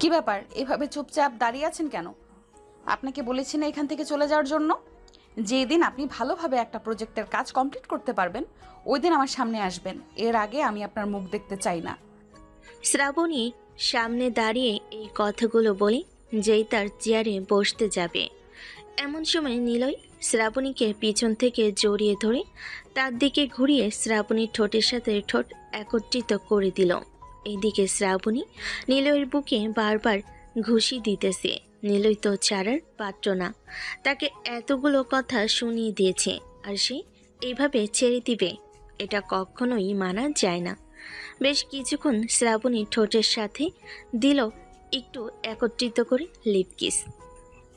কি ব্যাপার, এভাবে চুপচাপ দাঁড়িয়ে আছেন কেন? আপনাকে বলেছি না এখান থেকে চলে যাওয়ার জন্য? যেদিন আপনি ভালোভাবে একটা প্রজেক্টের কাজ কমপ্লিট করতে পারবেন ওই দিন আমার সামনে আসবেন। এর আগে আমি আপনার মুখ দেখতে চাই না। শ্রাবণী সামনে দাঁড়িয়ে এই কথাগুলো বলে যেই তার চেয়ারে বসতে যাবে, এমন সময় নিলয় শ্রাবণীকে পিছন থেকে জড়িয়ে ধরে তার দিকে ঘুরিয়ে শ্রাবণীর ঠোঁটের সাথে ঠোঁট একত্রিত করে দিল। এইদিকে শ্রাবণী নিলয়ের বুকে বারবার ঘুষি দিতেছে। নিলয় তো ছাড়ার পাত্র না, তাকে এতগুলো কথা শুনিয়ে দিয়েছে, আর সে এইভাবে ছেড়ে দিবে? এটা কখনোই মানা যায় না। বেশ কিছুক্ষণ শ্রাবণী ঠোঁটের সাথে দিল একটু একত্রিত করে লিপ কিস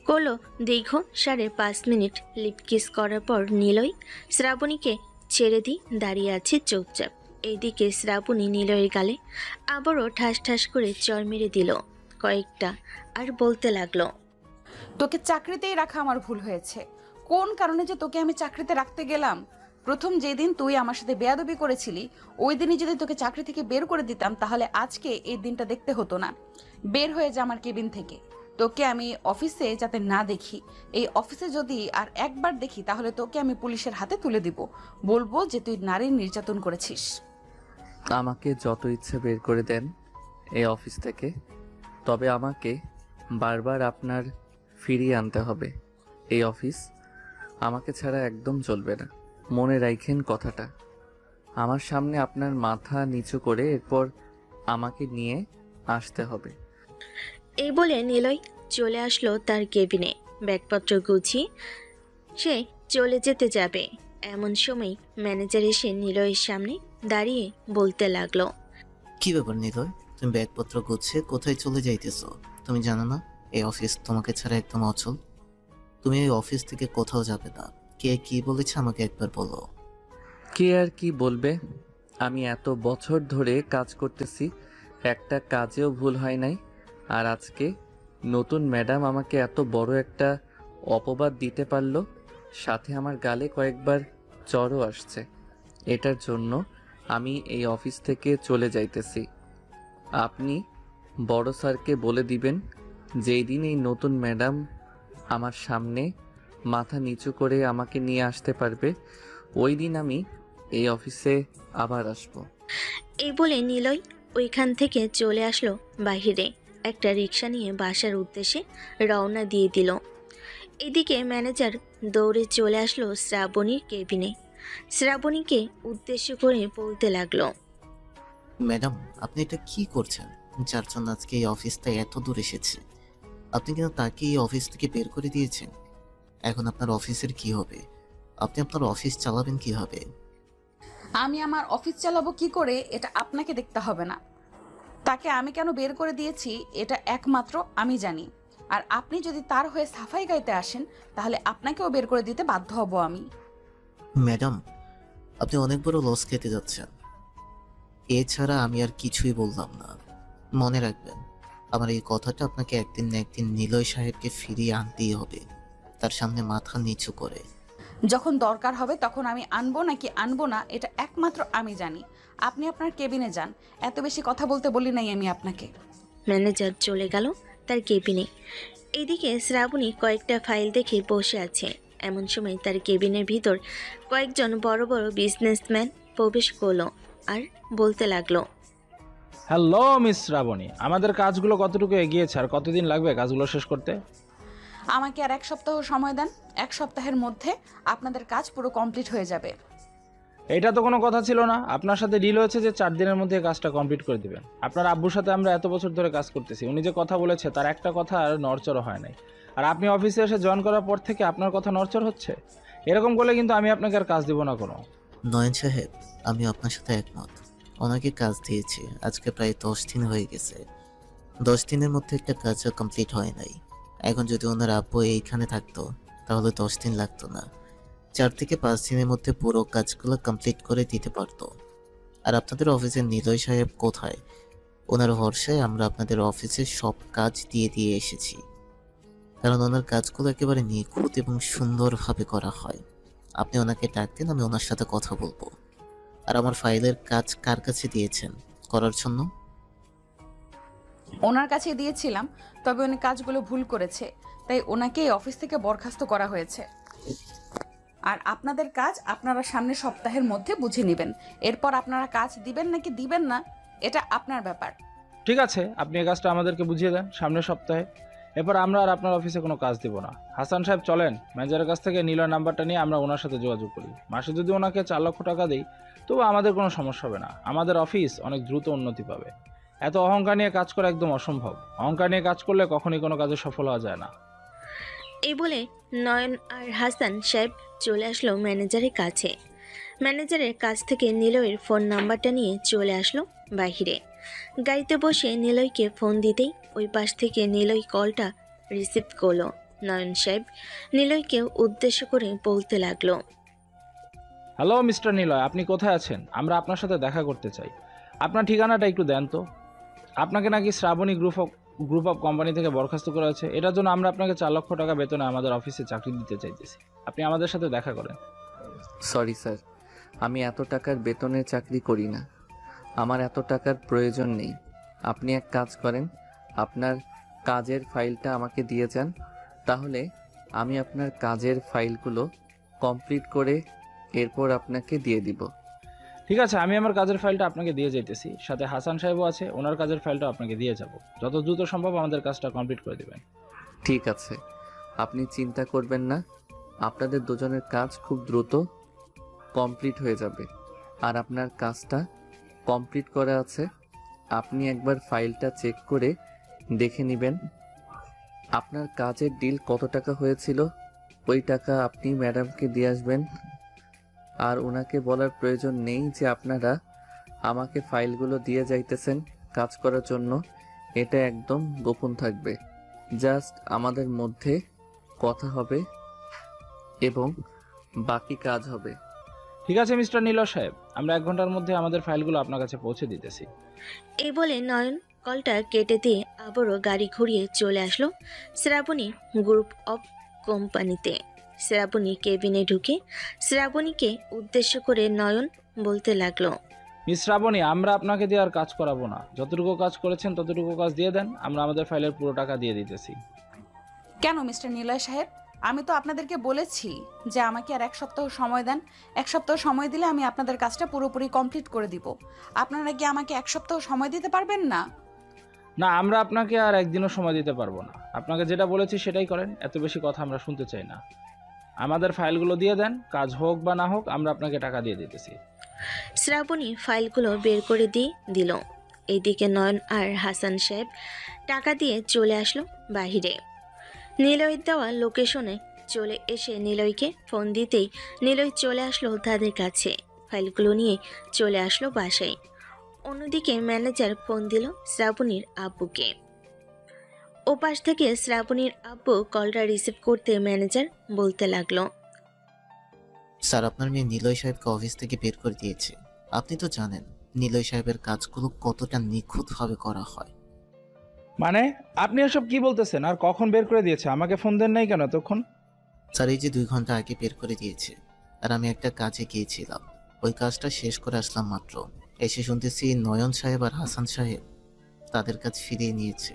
করলো। দীর্ঘ 5.5 মিনিট লিপ কিস করার পর নিলয় শ্রাবণীকে ছেড়ে দিয়ে দাঁড়িয়ে আছে চুপচাপ। এইদিকে শ্রাবণী নিলয়ের গালে আবারও ঠাস ঠাস করে চড় মেরে দিল কয়েকটা, আর বলতে লাগলো, তোকে চাকরিতেই রাখা আমার ভুল হয়েছে। কোন কারণে যে তোকে আমি চাকরিতে রাখতে গেলাম? প্রথম যেদিন তুই আমার সাথে বেয়াদবি করেছিলি ওই দিনই যদি তোকে চাকরি থেকে বের করে দিতাম তাহলে আজকে এই দিনটা দেখতে হতো না। বের হয়ে যা আমার কেবিন থেকে। তোকে আমি অফিসে যাতে না দেখি। এই অফিসে যদি আর একবার দেখি তাহলে তোকে আমি পুলিশের হাতে তুলে দিব। বলবো যে তুই নারীর নির্যাতন করেছিস। আমাকে যত ইচ্ছে বের করে দেন এই অফিস থেকে, তবে আমাকে বারবার আপনার ফিরিয়ে আনতে হবে। এই অফিস আমাকে ছাড়া একদম চলবে না। মনে রাখেন কথাটা। আমার সামনে আপনার মাথা নিচু করে এরপর আমাকে নিয়ে আসতে হবে। এই বলে নিলয় চলে আসলো তার কেবিনে। ব্যাগপত্র গুছিয়ে সে চলে যেতে যাবে, এমন সময় ম্যানেজার এসে নিলয়ের সামনে দাঁড়িয়ে বলতে লাগলো, কি ব্যাপার নিলয়, তুমি ব্যাগপত্র গুছিয়ে কোথায় চলে যাইতেছো? তুমি জানো না এই অফিস তোমাকে ছাড়া একদম অচল? তুমি এই অফিস থেকে কোথাও যাবে না। কে কি বলেছে আমাকে একবার বলো। কে আর কি বলবে? আমি এত বছর ধরে কাজ করতেছি, একটা কাজেও ভুল হয় নাই। আর আজকে নতুন ম্যাডাম আমাকে এত বড় একটা অপবাদ দিতে পারলো, সাথে আমার গালে কয়েকবার চড়ও আসছে। এটার জন্য আমি এই অফিস থেকে চলে যাইতেছি। আপনি বড় স্যারকে বলে দিবেন যেই দিন এই নতুন ম্যাডাম আমার সামনে মাথা নিচু করে আমাকে নিয়ে আসতে পারবে ওই দিন আমি এই অফিসে আবার আসবো। এই বলে নিলয় ওইখান থেকে চলে আসলো বাহিরে। একটা রিক্সা নিয়ে বাসার উদ্দেশ্যে রওনা দিয়ে দিল। এদিকে ম্যানেজার দৌড়ে চলে আসলো শ্রাবণীর কেবিনে। শ্রাবণীকে উদ্দেশ্য করে বলতে লাগলো, ম্যাডাম, আপনি এটা কি করছেন? যার জন্য আজকে এই অফিসটা এত দূর এসেছে, আপনি কিন্তু তাকে এই অফিস থেকে বের করে দিয়েছেন। এখন আপনার অফিসের কি হবে? আপনি আপনার অফিস চালাবেন কিভাবে? আমি আমার অফিস চালাবো কি করে এটা আপনাকে দেখতে হবে না। তাকে আমি কেন বের করে দিয়েছি এটা একমাত্র আমি জানি। আর আপনি যদি তার হয়ে সাফাই গাইতে আসেন তাহলে আপনাকেও বের করে দিতে বাধ্য হব আমি। ম্যাডাম, আপনি অনেক বড় লস খেতে যাচ্ছেন। এছাড়া আমি আর কিছুই বললাম না। মনে রাখবেন, আমার এই কথাটা আপনাকে একদিন না একদিন নিলয় সাহেবকে ফিরিয়ে আনতেই হবে, তার সামনে মাথা নিচু করে। যখন দরকার হবে তখন আমি আনবো নাকি আনবো না এটা একমাত্র আমি জানি। আপনি আপনার কেবিনে যান। এত বেশি কথা বলতে বলি নাই আমি আপনাকে। ম্যানেজার চলে গেল তার কেবিনে। এদিকে শ্রাবণী কয়েকটা ফাইল দেখে বসে আছে। এমন সময় তার কেবিনের ভিতর কয়েকজন বড় বড় বিজনেসম্যান প্রবেশ করলো আর বলতে লাগলো, হ্যালো মিস শ্রাবণী, আমাদের কাজগুলো কতটুকু এগিয়েছে আর কতদিন লাগবে কাজগুলো শেষ করতে? আমাকে আর 1 সপ্তাহ সময় দেন। 1 সপ্তাহের মধ্যে আপনাদের কাজ পুরো কমপ্লিট হয়ে যাবে। এটা তো কোনো কথা ছিল না। আপনার সাথে ডিল হয়েছে যে 4 দিনের মধ্যে এই কাজটা কমপ্লিট করে দিবেন। আপনার আব্বুর সাথে আমরা এত বছর ধরে কাজ করতেছি, উনি যে কথা বলেছে তার একটা কথা আর নড়চড় হয় নাই। আর আপনি অফিসে এসে জয়েন করার পর থেকে আপনার কথা নড়চড় হচ্ছে। এরকম করলে কিন্তু আমি আপনাকে আর কাজ দিব না কোনো। নয়ন সাহেব, আমি আপনার সাথে একমত। ওনাকে কাজ দিয়েছি, আজকে প্রায় 10 দিন হয়ে গেছে। 10 দিনের মধ্যে একটা কাজও কমপ্লিট হয় নাই। এখন যদি ওনার আব্বু এইখানে থাকতো তাহলে 10 দিন লাগতো না, 4 থেকে 5 দিনের মধ্যে পুরো কাজগুলো কমপ্লিট করে দিতে পারতো। আর আপনাদের অফিসের নিলয় সাহেব কোথায়? ওনার ভরসায় আমরা আপনাদের অফিসের সব কাজ দিয়ে দিয়ে এসেছি, কারণ ওনার কাজগুলো একেবারে নিখুঁত এবং সুন্দরভাবে করা হয়। আপনি ওনাকে ডাক দিন, আমি ওনার সাথে কথা বলবো। আর আমার ফাইলের কাজ কার কাছে দিয়েছেন করার জন্য? ওনার কাছে দিয়েছিলাম, তবে উনি কাজগুলো ভুল করেছে, তাই ওনাকে এই অফিস থেকে বরখাস্ত করা হয়েছে। আর আপনাদের কাজ আপনারা সামনের সপ্তাহের মধ্যে বুঝে নেবেন। এরপর আপনারা কাজ দিবেন নাকি দিবেন না, এটা আপনার ব্যাপার। ঠিক আছে, আপনি এই কাজটা আমাদেরকে বুঝিয়ে দেন সামনের সপ্তাহে। এরপর আমরা আর আপনার অফিসে কোনো কাজ দেবো না। হাসান সাহেব চলেন, ম্যানেজারের কাছ থেকে নিলয় নাম্বারটা নিয়ে আমরা ওনার সাথে যোগাযোগ করি। মাসে যদি ওনাকে 4 লক্ষ টাকা দিই তবু আমাদের কোনো সমস্যা হবে না। আমাদের অফিস অনেক দ্রুত উন্নতি পাবে। এত অহংকার নিয়ে কাজ করা একদম অসম্ভব। অহংকার নিয়ে কাজ করলে কখনই কোনো কাজে সফল হওয়া যায় না। এই বলে নয়ন আর হাসান সাহেব চলে আসলো ম্যানেজারের কাছে। ম্যানেজারের কাছ থেকে নিলয়ের ফোন নাম্বারটা নিয়ে চলে আসলো বাহিরে। গাড়িতে বসে নিলয়কে ফোন দিতেই ওই পাশ থেকে নিলয় কলটা রিসিভ করলো। নয়ন সাহেব নিলয়কে উদ্দেশ্য করে বলতে লাগলো, হ্যালো মিস্টার নিলয়, আপনি কোথায় আছেন? আমরা আপনার সাথে দেখা করতে চাই। আপনার ঠিকানাটা একটু দেন তো। আপনাকে নাকি শ্রাবণী গ্রুপ অফ কোম্পানি থেকে বরখাস্ত করা হয়েছে। এটার জন্য আমরা আপনাকে 4 লক্ষ টাকা বেতনে আমাদের অফিসে চাকরি দিতে চাইতেছি। আপনি আমাদের সাথে দেখা করেন। সরি স্যার, আমি এত টাকার বেতনের চাকরি করি না। আমার এত টাকার প্রয়োজন নেই। আপনি এক কাজ করেন, আপনার কাজের ফাইলটা আমাকে দিয়ে যান, তাহলে আমি আপনার কাজের ফাইলগুলো কমপ্লিট করে এরপর আপনাকে দিয়ে দিব। ঠিক আছে, আমি আমার কাজের ফাইলটা আপনাকে দিয়ে যাইতেছি। সাথে হাসান সাহেবও আছে, ওনার কাজের ফাইলটা আপনাকে দিয়ে যাব। যত দ্রুত সম্ভব আমাদের কাজটা কমপ্লিট করে দেবেন। ঠিক আছে, আপনি চিন্তা করবেন না, আপনাদের দুজনের কাজ খুব দ্রুত কমপ্লিট হয়ে যাবে। আর আপনার কাজটা কমপ্লিট করা আছে, আপনি একবার ফাইলটা চেক করে দেখে নেবেন। আপনার কাজের ডিল কত টাকা হয়েছিল ওই টাকা আপনি ম্যাডামকে দিয়ে আসবেন। আর ওনাকে বলার প্রয়োজন নেই যে আপনারা আমাকে ফাইলগুলো দিয়ে যাইতেছেন কাজ করার জন্য। এটা একদম গোপন থাকবে, জাস্ট আমাদের মধ্যে কথা হবে এবং বাকি কাজ হবে। ঠিক আছে মিস্টার নিলয় সাহেব, আমরা 1 ঘন্টার মধ্যে আমাদের ফাইলগুলো আপনার কাছে পৌঁছে দিতেছি। এই বলে নয়ন কলটা কেটে দিয়ে আবারও গাড়ি ঘুরিয়ে চলে আসলো শ্রাবণী গ্রুপ অফ কোম্পানিতে। শ্রাবণী কেবিনে ঢুকে শ্রাবণীকে উদ্দেশ্য করে নয়ন বলতে লাগলো, মিস শ্রাবণী, আমরা আপনাকে দিয়ে আর কাজ করাবো না। যতটুকু কাজ করেছেন ততটুকু কাজ দিয়ে দেন, আমরা আমাদের ফাইলের পুরো টাকা দিয়ে দিতেছি। কেন মিস্টার নিলয় সাহেব, আমি তো আপনাদেরকে বলেছি যে আমাকে আর 1 সপ্তাহ সময় দেন। 1 সপ্তাহ সময় দিলে আমি আপনাদের কাজটা পুরোপুরি কমপ্লিট করে দিব। আপনারা কি আমাকে 1 সপ্তাহ সময় দিতে পারবেন না? না, আমরা আপনাকে আর একদিনও সময় দিতে পারবো না। আপনাকে যেটা বলেছি সেটাই করেন, এত বেশি কথা আমরা শুনতে চাই না। আমাদের ফাইলগুলো দিয়ে দেন, কাজ হোক বা না হোক আমরা আপনাকে টাকা দিয়ে দিতেছি। শ্রাবণী ফাইলগুলো বের করে দিয়ে দিল। এইদিকে নয়ন আর হাসান সাহেব টাকা দিয়ে চলে আসলো বাহিরে। নিলয়ের দেওয়া লোকেশনে চলে এসে নিলয়কে ফোন দিতেই নিলয় চলে আসলো তাদের কাছে। ফাইলগুলো নিয়ে চলে আসলো বাসায়। অন্যদিকে ম্যানেজার ফোন দিল শ্রাবণীর আব্বুকে। ওপাশ থেকে শ্রাবণীর আব্বু কলটা রিসিভ করতে ম্যানেজার বলতে লাগলো, স্যার, আপনার মেয়ে নিলয় সাহেবকে অফিস থেকে বের করে দিয়েছে। আপনি তো জানেন নিলয় সাহেবের কাজগুলো কতটা নিখুঁতভাবে করা হয়। মানে আপনি এসব কি বলতেছেন? আর কখন বের করে দিয়েছে? আমাকে ফোন দেন নাই কেন তখন? স্যার, এই যে 2 ঘন্টা আগে বের করে দিয়েছে। আর আমি একটা কাজে গিয়েছিলাম, ওই কাজটা শেষ করে আসলাম মাত্র। এসে শুনতেছি নয়ন সাহেব আর হাসান সাহেব তাদের কাজ ফিরিয়ে নিয়েছে।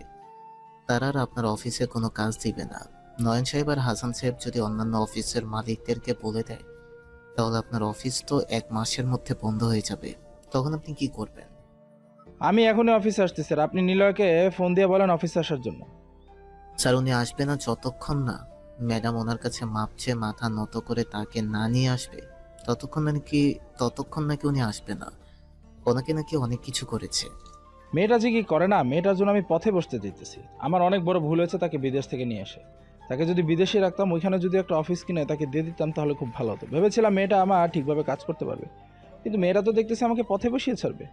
তারা আর আপনার অফিসে কোনো কাজ দিবে না। নয়ন সাহেব আর হাসান সাহেব যদি অন্যান্য অফিসের মালিকদেরকে বলে দেয় তাহলে আপনার অফিস তো 1 মাসের মধ্যে বন্ধ হয়ে যাবে। তখন আপনি কি করবেন? আমি এখনই অফিসে আসছি স্যার। আপনি নিলয়কে ফোন দিয়ে বলেন অফিসে আসার জন্য। স্যার, উনি আসবে না যতক্ষণ না ম্যাডাম ওনার কাছে মাপ চেয়ে মাথা নত করে তাকে না নিয়ে আসবে ততক্ষণ নাকি উনি আসবে না। ওনাকে নাকি অনেক কিছু করেছে। মেয়েটা যে কি করে না, মেয়েটার জন্য আমি পথে বসতে দিতেছি। আমার অনেক বড় ভুল হয়েছে তাকে বিদেশ থেকে নিয়ে এসে। তাকে যদি বিদেশে রাখতাম, ওইখানে যদি একটা অফিস কিনে তাকে দিয়ে দিতাম তাহলে খুব ভালো হতো। ভেবেছিলাম মেয়েটা আমার ঠিকভাবে কাজ করতে পারবে, কিন্তু মেয়েটা তো দেখতেছি আমাকে পথে বসিয়ে ছাড়বে।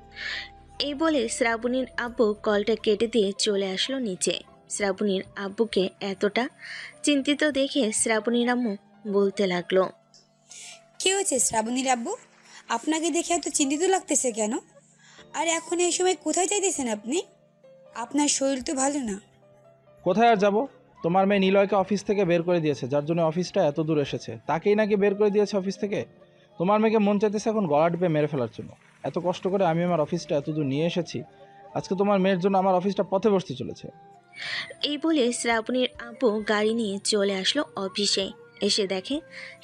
এই বলে শ্রাবণীর আব্বু কলটা কেটে দিয়ে চলে আসলো নিচে। শ্রাবণীর আব্বুকে এতটা চিন্তিত দেখে শ্রাবণীর আম্মু বলতে লাগলো, কি হয়েছে শ্রাবণীর আব্বু? আপনাকে দেখে এত চিন্তিত লাগতেছে কেন? আর এখন এই সময় কোথায় যাইতেছেন আপনি? আপনার শরীর তো ভালো না। কোথায় আর যাবো? তোমার মেয়ে নিলয়কে অফিস থেকে বের করে দিয়েছে, যার জন্য অফিসটা এত দূর এসেছে। তাকেই নাকি বের করে দিয়েছে অফিস থেকে। তোমার মেয়েকে মন চাইতেছে এখন গলা টিপে মেরে ফেলার জন্য। এত কষ্ট করে আমি আমার অফিসটা এত দূর নিয়ে এসেছি, আজকে তোমার মেয়ের জন্য আমার অফিসটা পথে বসতে চলেছে। এই বলে শ্রাবণীর আব্বু গাড়ি নিয়ে চলে আসলো অফিসে। এসে দেখে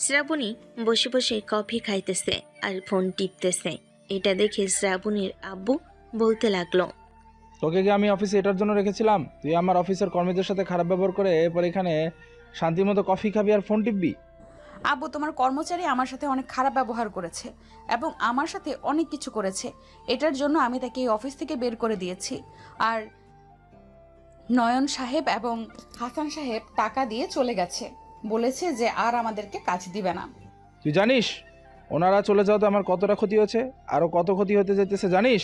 শ্রাবণী বসে বসে কফি খাইতেছে আর ফোন টিপতেছে। এটা দেখে শ্রাবণীর আব্বু বলতে লাগলো, তোকে কি আমি অফিসে এটার জন্য রেখেছিলাম? তুই আমার অফিসের কর্মীদের সাথে খারাপ ব্যবহার করে এরপর এখানে শান্তিমতো কফি খাবি আর ফোন টিপবি? আব্বু, তোমার কর্মচারী আমার সাথে অনেক খারাপ ব্যবহার করেছে এবং আমার সাথে অনেক কিছু করেছে। এটার জন্য আমি তাকে এই অফিস থেকে বের করে দিয়েছি। আর নয়ন সাহেব এবং হাসান সাহেব টাকা দিয়ে চলে গেছে, বলেছে যে আর আমাদেরকে কাজ দিবে না। তুই জানিস ওনারা চলে যাওয়াতে আমার কতটা ক্ষতি হয়েছে, আরও কত ক্ষতি হতে যেতেছে জানিস?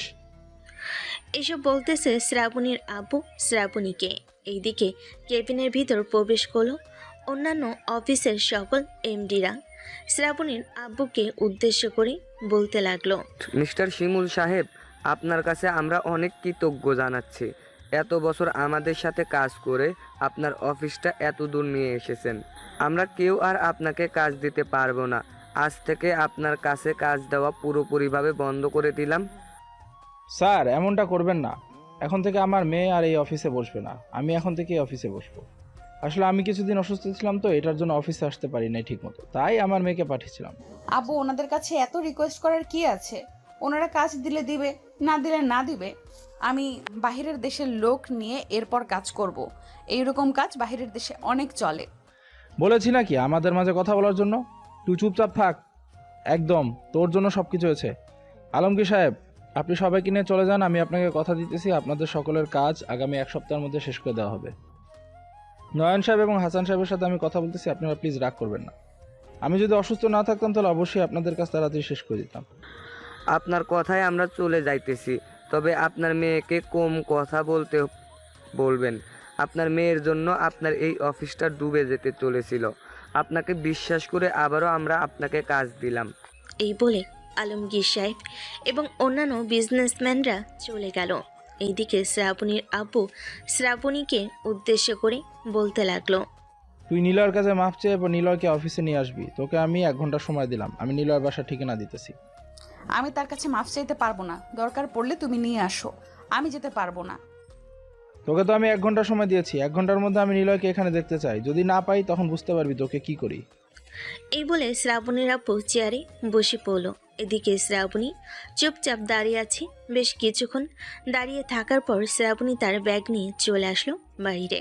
এসব বলতেছে শ্রাবণীর আব্বু শ্রাবণীকে। এইদিকে কেবিনের ভিতর প্রবেশ করলো অন্যান্য অফিসের সকল এমডিরা। শ্রাবণীর আব্বুকে উদ্দেশ্য করে বলতে লাগলো, মিস্টার শিমুল সাহেব, আপনার কাছে আমরা অনেক কৃতজ্ঞ জানাচ্ছি। এত বছর আমাদের সাথে কাজ করে আপনার অফিসটা এত দূর নিয়ে এসেছেন। আমরা কেউ আর আপনাকে কাজ দিতে পারবো না। আজ থেকে আপনার কাছে কাজ দেওয়া পুরোপুরিভাবে বন্ধ করে দিলাম। স্যার, এমনটা করবেন না। এখন থেকে আমার মেয়ে আর এই অফিসে বসবে না। আমি এখন থেকে এই অফিসে বসবো। আসলে আমি কিছুদিন অসুস্থ ছিলাম, তো এটার জন্য অফিসে আসতে পারি নাই ঠিক মতো, তাই আমার মেয়েকে পাঠিয়েছিলাম। আব্বু, ওনাদের কাছে এত রিকোয়েস্ট করার কি আছে? ওনারা কাজ দিলে দিবে, না দিলে না দিবে। আমি বাহিরের দেশের লোক নিয়ে এরপর কাজ করব। এইরকম কাজ বাহিরের দেশে অনেক চলে। বলেছি নাকি আমাদের মাঝে কথা বলার জন্য? তুই চুপচাপ থাক একদম। তোর জন্য সব কিছু হয়েছে। আলমগীর সাহেব, আপনি সবাইকে নিয়ে চলে যান। আমি আপনাকে কথা দিতেছি, আপনাদের সকলের কাজ আগামী 1 সপ্তাহের মধ্যে শেষ করে দেওয়া হবে। নয়ন সাহেব এবং হাসান সাহেবের সাথে আমি কথা বলতেছি, আপনারা প্লিজ রাগ করবেন না। আমি যদি অসুস্থ না থাকতাম তাহলে অবশ্যই আপনাদের কাজ তাড়াতাড়ি শেষ করে দিতাম। আপনার কথায় আমরা চলে যাইতেছি, তবে আপনার মেয়েকে কম কথা বলতে বলবেন। আপনার মেয়ের জন্য আপনার এই অফিসটা ডুবে যেতে চলেছিল। আপনাকে বিশ্বাস করে আবারও আমরা আপনাকে কাজ দিলাম। এই বলে আলমগীর সাহেব এবং অন্যান্য বিজনেসম্যানরা চলে গেল। এইদিকে শ্রাবণীর আব্বু শ্রাবণীকে উদ্দেশ্য করে বলতে লাগলো, তুই নিলয়ের কাছে মাপ চেয়ে এরপর নিলয়কে অফিসে নিয়ে আসবি। তোকে আমি 1 ঘন্টা সময় দিলাম। আমি নিলয়ের বাসার ঠিকানা দিতেছি। আমি তার কাছে মাফ চাইতে পারবো না। দরকার পড়লে তুমি নিয়ে আসো, আমি যেতে পারবো না। তোকে তো আমি 1 ঘন্টা সময় দিয়েছি। 1 ঘন্টার মধ্যে আমি নিলয়কে এখানে দেখতে চাই। যদি না পাই তখন বুঝতে পারবি তোকে কি করি। এই বলে শ্রাবণীর আব্বু চেয়ারে বসে পড়ল। এদিকে শ্রাবণী চুপচাপ দাঁড়িয়ে আছে। বেশ কিছুক্ষণ দাঁড়িয়ে থাকার পর শ্রাবণী তার ব্যাগ নিয়ে চলে আসলো বাইরে।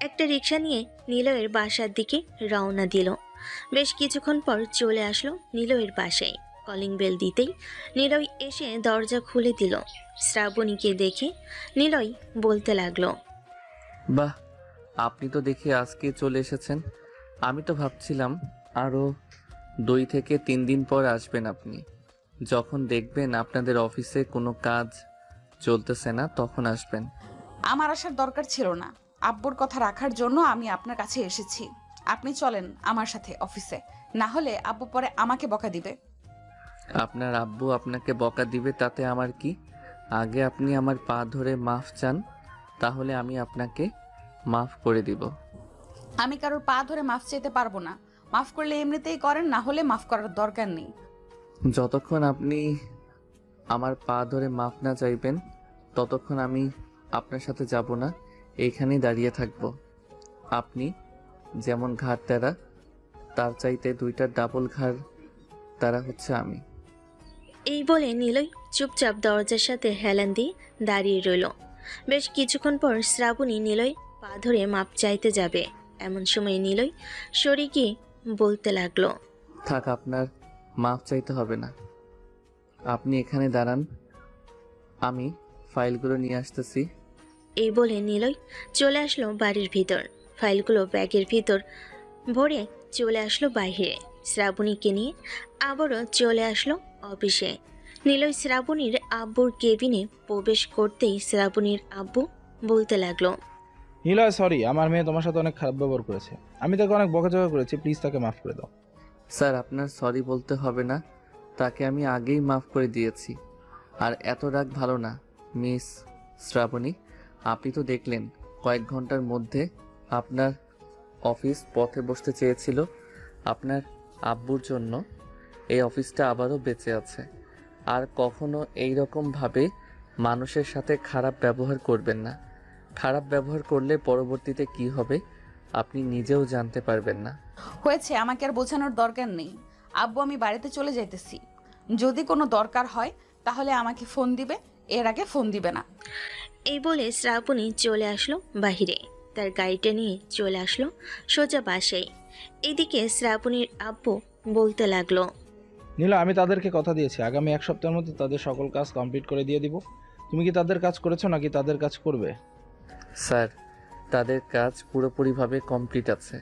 একটা রিক্সা নিয়ে নিলয়ের বাসার দিকে রওনা দিল। বেশ কিছুক্ষণ পর চলে আসলো নিলয়ের বাসায়। কলিং বেল দিতেই নিলয় এসে দরজা খুলে দিল। শ্রাবণীকে দেখে নিলয় বলতে লাগলো, বাহ, আপনি তো দেখি আজকে চলে এসেছেন। আমি তো ভাবছিলাম আরও 2 থেকে 3 দিন পর আসবেন আপনি। যখন দেখবেন আপনাদের অফিসে কোনো কাজ চলতেছে না তখন আসবেন। আমার আসার দরকার ছিল না। আব্বুর কথা রাখার জন্য আমি আপনার কাছে এসেছি। আপনি চলেন আমার সাথে অফিসে, না হলে আব্বু পরে আমাকে বকা দিবে। আপনার আব্বু আপনাকে বকা দিবে তাতে আমার কি? আগে আপনি আমার পা ধরে মাফ চান, তাহলে আমি আপনাকে মাফ করে দিব। আমি কারোর পা ধরে মাফ চাইতে পারবো না। মাফ করলে এমনিতেই করেন, না হলে মাফ করার দরকার নেই। যতক্ষণ আপনি আমার পা ধরে মাফ না চাইবেন ততক্ষণ আমি আপনার সাথে যাব না, এইখানেই দাঁড়িয়ে থাকব। আপনি যেমন ঘাড় তেরা, তার চাইতে 2টা ডাবল ঘাড় তারা হচ্ছে আমি। এই বলে নিলয় চুপচাপ দরজার সাথে হেলান দিয়ে দাঁড়িয়ে রইল। বেশ কিছুক্ষণ পর শ্রাবণী নিলয় পা ধরে মাপ চাইতে যাবে। এমন সময় নিলয় সরে গিয়ে বলতে লাগলো, থাক, আপনার মাফ চাইতে হবে না। আপনি এখানে দাঁড়ান, আমি ফাইলগুলো নিয়ে আসতেছি। এই বলে নিলয় চলে আসলো বাড়ির ভিতর। ফাইলগুলো ব্যাগের ভিতর ভরে চলে আসলো বাইরে। শ্রাবণীকে নিয়ে আবারও চলে আসলো অফিসে। নিলয় শ্রাবণীর আব্বুর কেবিনে প্রবেশ করতেই শ্রাবণীর আব্বু বলতে লাগলো, নিলয়, সরি, আমার মেয়ে তোমার সাথে অনেক খারাপ ব্যবহার করেছে। আমি তাকে অনেক বকাঝকা করেছি, প্লিজ তাকে মাফ করে দাও। স্যার, আপনার সরি বলতে হবে না, তাকে আমি আগেই মাফ করে দিয়েছি। আর এত রাগ ভালো না। মিস শ্রাবণী, আপনি তো দেখলেন কয়েক ঘন্টার মধ্যে আপনার অফিস পথে বসতে চেয়েছিল। আপনার আব্বুর জন্য এই অফিসটা আবারও বেঁচে আছে। আর কখনো এই রকম ভাবে মানুষের সাথে খারাপ ব্যবহার করবেন না। খারাপ ব্যবহার করলে পরবর্তীতে কি হবে আপনি নিজেও জানতে পারবেন না। হয়েছে, আমাকে আর বোঝানোর দরকার নেই। আব্বু, আমি বাড়িতে চলে যাইতেছি। যদি কোনো দরকার হয় তাহলে আমাকে ফোন দিবে, এর আগে ফোন দিবে না। এই বলে শ্রাবণী চলে আসলো বাহিরে। তার গাড়িটা নিয়ে চলে আসলো সোজা বাসায়। এদিকে শ্রাবণীর আব্বু বলতে লাগলো, নীলা, আমি তাদেরকে কথা দিয়েছি আগামী 1 সপ্তাহের মধ্যে তাদের সকল কাজ কমপ্লিট করে দিয়ে দিব। তুমি কি তাদের কাজ করেছো নাকি তাদের কাজ করবে? স্যার, তাদের কাজ পুরোপুরিভাবে কমপ্লিট আছে।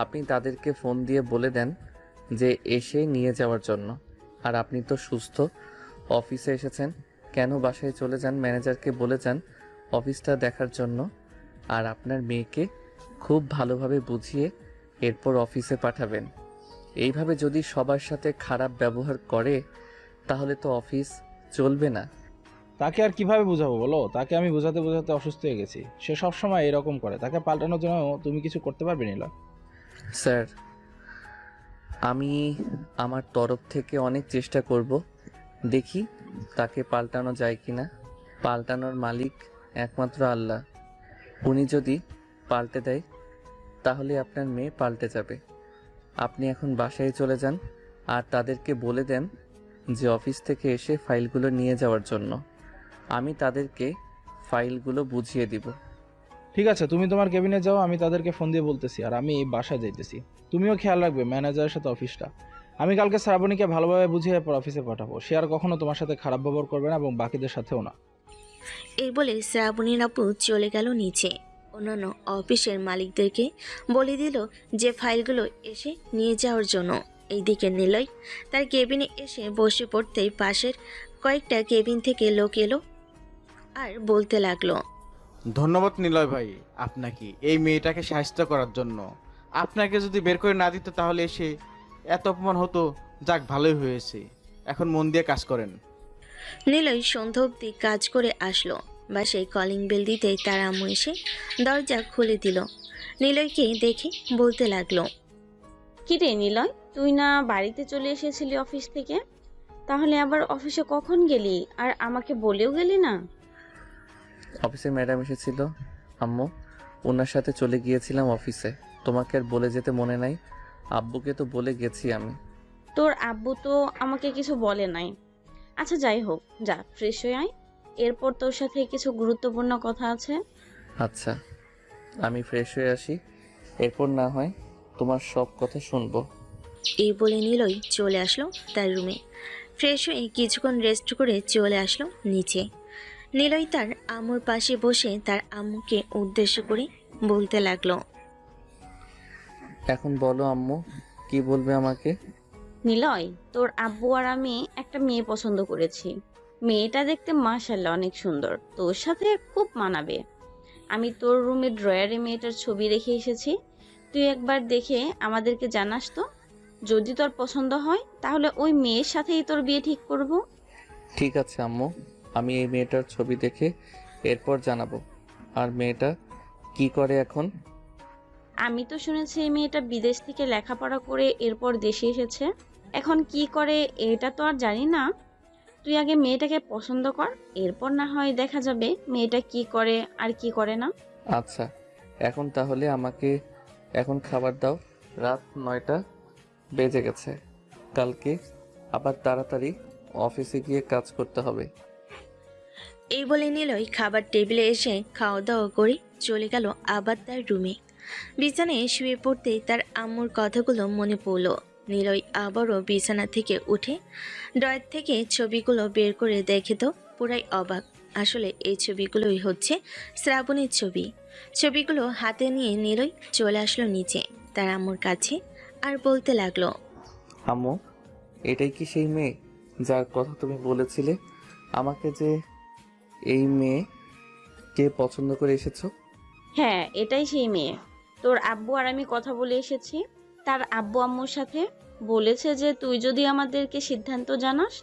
আপনি তাদেরকে ফোন দিয়ে বলে দেন যে এসে নিয়ে যাওয়ার জন্য। আর আপনি তো সুস্থ, অফিসে এসেছেন, কেন বাসায় চলে যান, ম্যানেজারকে বলে যান অফিসটা দেখার জন্য। আর আপনার মেয়েকে খুব ভালোভাবে বুঝিয়ে এরপর অফিসে পাঠাবেন। এইভাবে যদি সবার সাথে খারাপ ব্যবহার করে তাহলে তো অফিস চলবে না। তাকে আর কিভাবে বোঝাবো বলো? তাকে আমি বোঝাতে বোঝাতে অসুস্থ হয়ে গেছি। সে সবসময় এরকম করে। তাকে পাল্টানোর জন্য তুমি কিছু করতে পারবে নীলা? স্যার, আমি আমার তরফ থেকে অনেক চেষ্টা করব, দেখি তাকে পাল্টানো যায় কিনা। পাল্টানোর মালিক একমাত্র আল্লাহ। উনি যদি পাল্টে দেয় তাহলে আপনার মেয়ে পাল্টে যাবে। আপনি এখন বাসায় চলে যান আর তাদেরকে বলে দেন যে অফিস থেকে এসে ফাইলগুলো নিয়ে যাওয়ার জন্য। আমি তাদেরকে ফাইলগুলো বুঝিয়ে দিব। ঠিক আছে, তুমি তোমার কেবিনে যাও, আমি তাদেরকে ফোন দিয়ে বলতেছি। আর আমি বাসায় যাইতেছি। তুমিও খেয়াল রাখবে ম্যানেজারের সাথে অফিসটা। আমি কালকে শ্রাবণীকে ভালোভাবে বুঝিয়ে এরপর অফিসে পাঠাবো। সে আর কখনো তোমার সাথে খারাপ ব্যবহার করবে না এবং বাকিদের সাথেও না। এই বলে শ্রাবণীর আপু চলে গেল নিচে। অন্যান্য অফিসের মালিকদেরকে বলে দিল যে ফাইলগুলো এসে নিয়ে যাওয়ার জন্য। এইদিকে নিলয় তার কেবিনে এসে বসে পড়তেই পাশের কয়েকটা কেবিন থেকে লোক এলো আর বলতে লাগলো, ধন্যবাদ নিলয় ভাই আপনাকে এই মেয়েটাকে সাহায্য করার জন্য। আপনাকে যদি বের করে না দিত তাহলে এসে এত অপমান হতো। যাক, ভালোই হয়েছে, এখন মন দিয়ে কাজ করেন। নিলয় সন্ধ্যা অবধি কাজ করে আসলো। বাসায় কলিং বেল দিতেই তার আম্মু এসে দরজা খুলে দিল। নিলয়কে দেখে বলতে লাগলো, কি রে নিলয়, তুই না বাড়িতে চলে এসেছিলি অফিস থেকে? তাহলে আবার অফিসে কখন গেলি? আর আমাকে বলেও গেলি না? অফিসে ম্যাডাম এসেছিল আম্মু, ওনার সাথে চলে গিয়েছিলাম অফিসে। তোমাকে আর বলে যেতে মনে নাই? আব্বুকে তো বলে গেছি আমি। তোর আব্বু তো আমাকে কিছু বলে নাই। আচ্ছা যাই হোক, যা ফ্রেশ হয়ে আয়, এরপর তোর সাথে কিছু গুরুত্বপূর্ণ কথা আছে। আচ্ছা, আমি ফ্রেশ হয়ে আসি, এরপর না হয় তোমার সব কথা শুনবো। এই বলে নিলয় চলে আসলো তার রুমে। ফ্রেশ হয়ে কিছুক্ষণ রেস্ট করে চলে আসলো নিচে। নিলয় তার আম্মুর পাশে বসে তার আম্মুকে উদ্দেশ্য করে বলতে লাগলো, এখন বলো আম্মু, কি বলবে আমাকে? নিলয়, তোর আব্বু আর আমি একটা মেয়ে পছন্দ করেছি। মেয়েটা দেখতে মাশাআল্লাহ অনেক সুন্দর, তোর সাথে খুব মানাবে। আমি তোর রুমের ড্রয়ারে মেয়েটার ছবি রেখে এসেছি। তুই একবার দেখে আমাদেরকে জানাস তো। যদি তোর পছন্দ হয় তাহলে ওই মেয়ের সাথেই তোর বিয়ে ঠিক করব। ঠিক আছে আম্মু, আমি এই মেয়েটার ছবি দেখে এরপর জানাবো। আর মেয়েটা কি করে এখন? আমি তো শুনেছি এই মেয়েটা বিদেশ থেকে লেখাপড়া করে এরপর দেশে এসেছে। এখন কি করে এটা তো আর জানি না। তুই আগে মেয়েটাকে পছন্দ কর, এরপর না হয় দেখা যাবে মেয়েটা কি করে আর কি করে না। আচ্ছা, এখন তাহলে আমাকে এখন খাবার দাও। রাত 9টা বেজে গেছে। কালকে আবার তাড়াতাড়ি অফিসে গিয়ে কাজ করতে হবে। এই বলে নিলয় খাবার টেবিলে এসে খাওয়া দাওয়া করে চলে গেল আবার তার রুমে। বিছানায় শুয়ে পড়তেই তার আম্মুর কথাগুলো মনে পড়ল। নিলয় আবারও বিছানা থেকে উঠে ড্রয়ার থেকে ছবিগুলো বের করে দেখে তো পুরাই অবাক। আসলে এই ছবিগুলোই হচ্ছে শ্রাবণীর ছবি। ছবিগুলো হাতে নিয়ে নিলয় চলে আসলো নিচে তার আম্মুর কাছে আর বলতে লাগলো, আম্মু, এটাই কি সেই মেয়ে যার কথা তুমি বলেছিলে আমাকে, যে এই মেয়ে কে পছন্দ করে এসেছো? হ্যাঁ, এটাই সেই মেয়ে। তোর আব্বু আর আমি কথা বলে এসেছি তার আব্বু আম্মুর সাথে। বলেছে যে তুই যদি আমাদেরকে সিদ্ধান্ত জানাস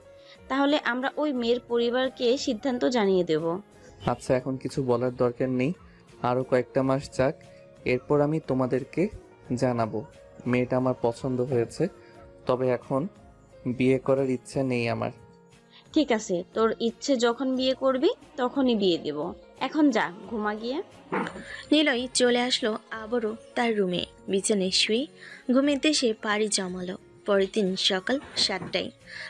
তাহলে আমরা ওই মেয়ের পরিবারকে সিদ্ধান্ত জানিয়ে দেব। আচ্ছা, এখন কিছু বলার দরকার নেই, আরও কয়েকটা মাস যাক, এরপর আমি তোমাদেরকে জানাবো। মেয়েটা আমার পছন্দ হয়েছে, তবে এখন বিয়ে করার ইচ্ছা নেই আমার। ঠিক আছে, তোর ইচ্ছে যখন বিয়ে করবি তখনই বিয়ে দেব। এখন যা, ঘুমা গিয়ে। নিলয় চলে আসলো আবারও তার রুমে। বিছানায় শুয়ে ঘুমিয়ে সে পাড়ি জমালো। পরের দিন সকাল 7টায়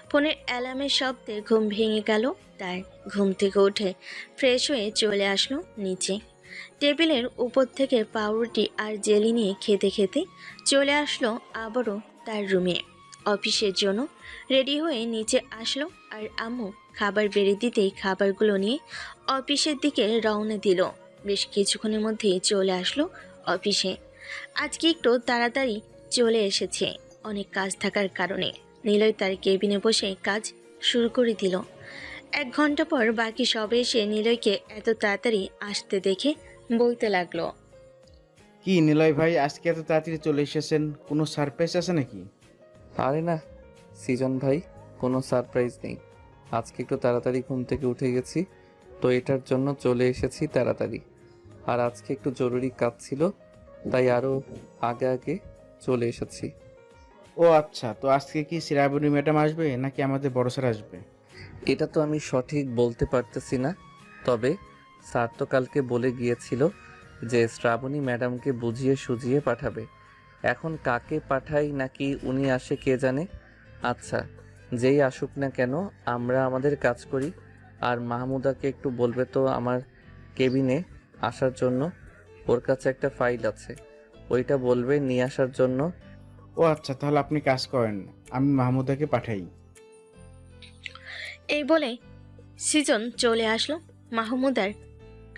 ফোনের অ্যালার্মের শব্দে ঘুম ভেঙে গেল তার। ঘুম থেকে উঠে ফ্রেশ হয়ে চলে আসলো নিচে। টেবিলের উপর থেকে পাউরুটি আর জেলি নিয়ে খেতে খেতে চলে আসলো আবারও তার রুমে। অফিসের জন্য রেডি হয়ে নিচে আসলো আর আম্মু খাবার বেড়ে দিতেই খাবারগুলো নিয়ে অফিসের দিকে রওনা দিল। বেশ কিছুক্ষণের মধ্যেই চলে আসলো অফিসে। আজকে একটু তাড়াতাড়ি চলে এসেছে, অনেক কাজ থাকার কারণে। নিলয় তার কেবিনে বসে কাজ শুরু করে দিল। 1 ঘন্টা পর বাকি সবে এসে নিলয়কে এত তাড়াতাড়ি আসতে দেখে বলতে লাগলো, কি নিলয় ভাই, আজকে এত তাড়াতাড়ি চলে এসেছেন? কোনো সারপ্রাইজ আছে নাকি? আরে না সৃজন ভাই, কোনো সারপ্রাইজ নেই। আজকে একটু তাড়াতাড়ি ঘুম থেকে উঠে গেছি, তো এটার জন্য চলে এসেছি তাড়াতাড়ি। আর আজকে একটু জরুরি কাজ ছিল, তাই আরও আগে আগে চলে এসেছি। ও আচ্ছা, তো আজকে কি শ্রাবণী ম্যাডাম আসবে নাকি আমাদের বড় স্যার আসবে? এটা তো আমি সঠিক বলতে পারতেছি না, তবে স্যার তো কালকে বলে গিয়েছিল যে শ্রাবণী ম্যাডামকে বুঝিয়ে সুঝিয়ে পাঠাবে। এখন কাকে পাঠাই নাকি উনি আসে কে জানে। আচ্ছা, যেই আসুক না কেন আমরা আমাদের কাজ করি। আর মাহমুদাকে একটু বলবে তো আমার কেবিনে আসার জন্য, ওর কাছে একটা ফাইল আছে, ওইটা বলবে নিয়ে আসার জন্য। ও আচ্ছা, তাহলে আপনি কাজ করেন, আমি মাহমুদাকে পাঠাই। এই বলে সৃজন চলে আসলো মাহমুদার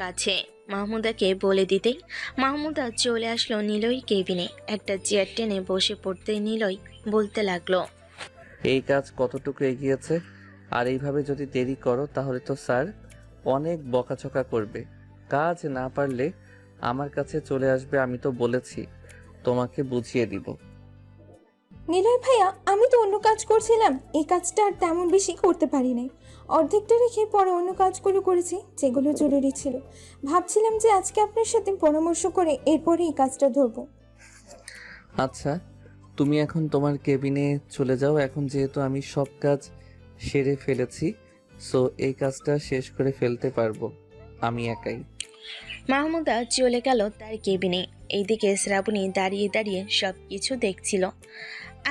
কাছে। মাহমুদাকে বলে দিতেই মাহমুদা চলে আসলো নিলয় কেবিনে। একটা চেয়ার টেনে বসে পড়তে নিলয় বলতে লাগলো, এই কাজ কতটুকু এগিয়েছে? আর এইভাবে যদি দেরি করো তাহলে তো স্যার অনেক বকাঝকা করবে। কাজ না পারলে আমার কাছে চলে আসবে, আমি তো বলেছি তোমাকে বুঝিয়ে দিব। নিলয় ভাইয়া, আমি তো অন্য কাজ করছিলাম, এই কাজটা আর তেমন বেশি করতে পারি নাই। অর্ধেকটা রেখে পরে অন্য কাজগুলো করেছি যেগুলো জরুরি ছিল। ভাবছিলাম যে আজকে আপনার সাথে পরামর্শ করে এরপরে এই কাজটা ধরবো। আচ্ছা, তুমি এখন তোমার কেবিনে চলে যাও। এখন যেহেতু আমি সব কাজ সেরে ফেলেছি, সো এই কাজটা শেষ করে ফেলতে পারবো আমি একাই। মাহমুদা চলে গেল তার কেবিনে। এইদিকে শ্রাবণী দাঁড়িয়ে দাঁড়িয়ে সব কিছু দেখছিল।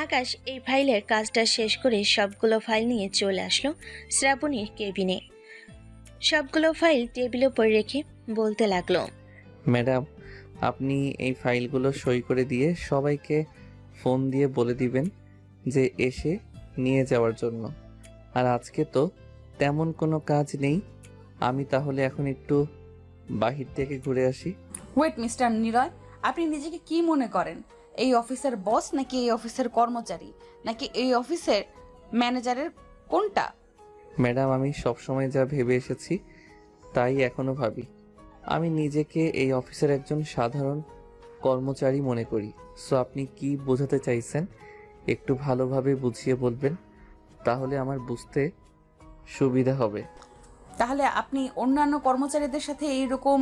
আকাশ এই ফাইলের কাজটা শেষ করে সবগুলো ফাইল নিয়ে চলে আসলো শ্রাবণীর কেবিনে। সবগুলো ফাইল টেবিলের উপর রেখে বলতে লাগলো, ম্যাডাম, আপনি এই ফাইলগুলো সই করে দিয়ে সবাইকে ফোন দিয়ে বলে দিবেন যে এসে নিয়ে যাওয়ার জন্য। আর আজকে তো তেমন কোনো কাজ নেই, আমি তাহলে এখন একটু বাহির থেকে ঘুরে আসি। ওয়েট মিস্টার নিলয়, আপনি নিজেকে কি মনে করেন? এই অফিসের বস নাকি এই অফিসের কর্মচারী নাকি এই অফিসের ম্যানেজারের কোনটা? ম্যাডাম, আমি সবসময় যা ভেবে এসেছি তাই এখনো ভাবি। আমি নিজেকে এই অফিসের একজন সাধারণ কর্মচারী মনে করি। সো আপনি কি বোঝাতে চাইছেন একটু ভালোভাবে বুঝিয়ে বলবেন, তাহলে আমার বুঝতে সুবিধা হবে। তাহলে আপনি অন্যান্য কর্মচারীদের সাথে এইরকম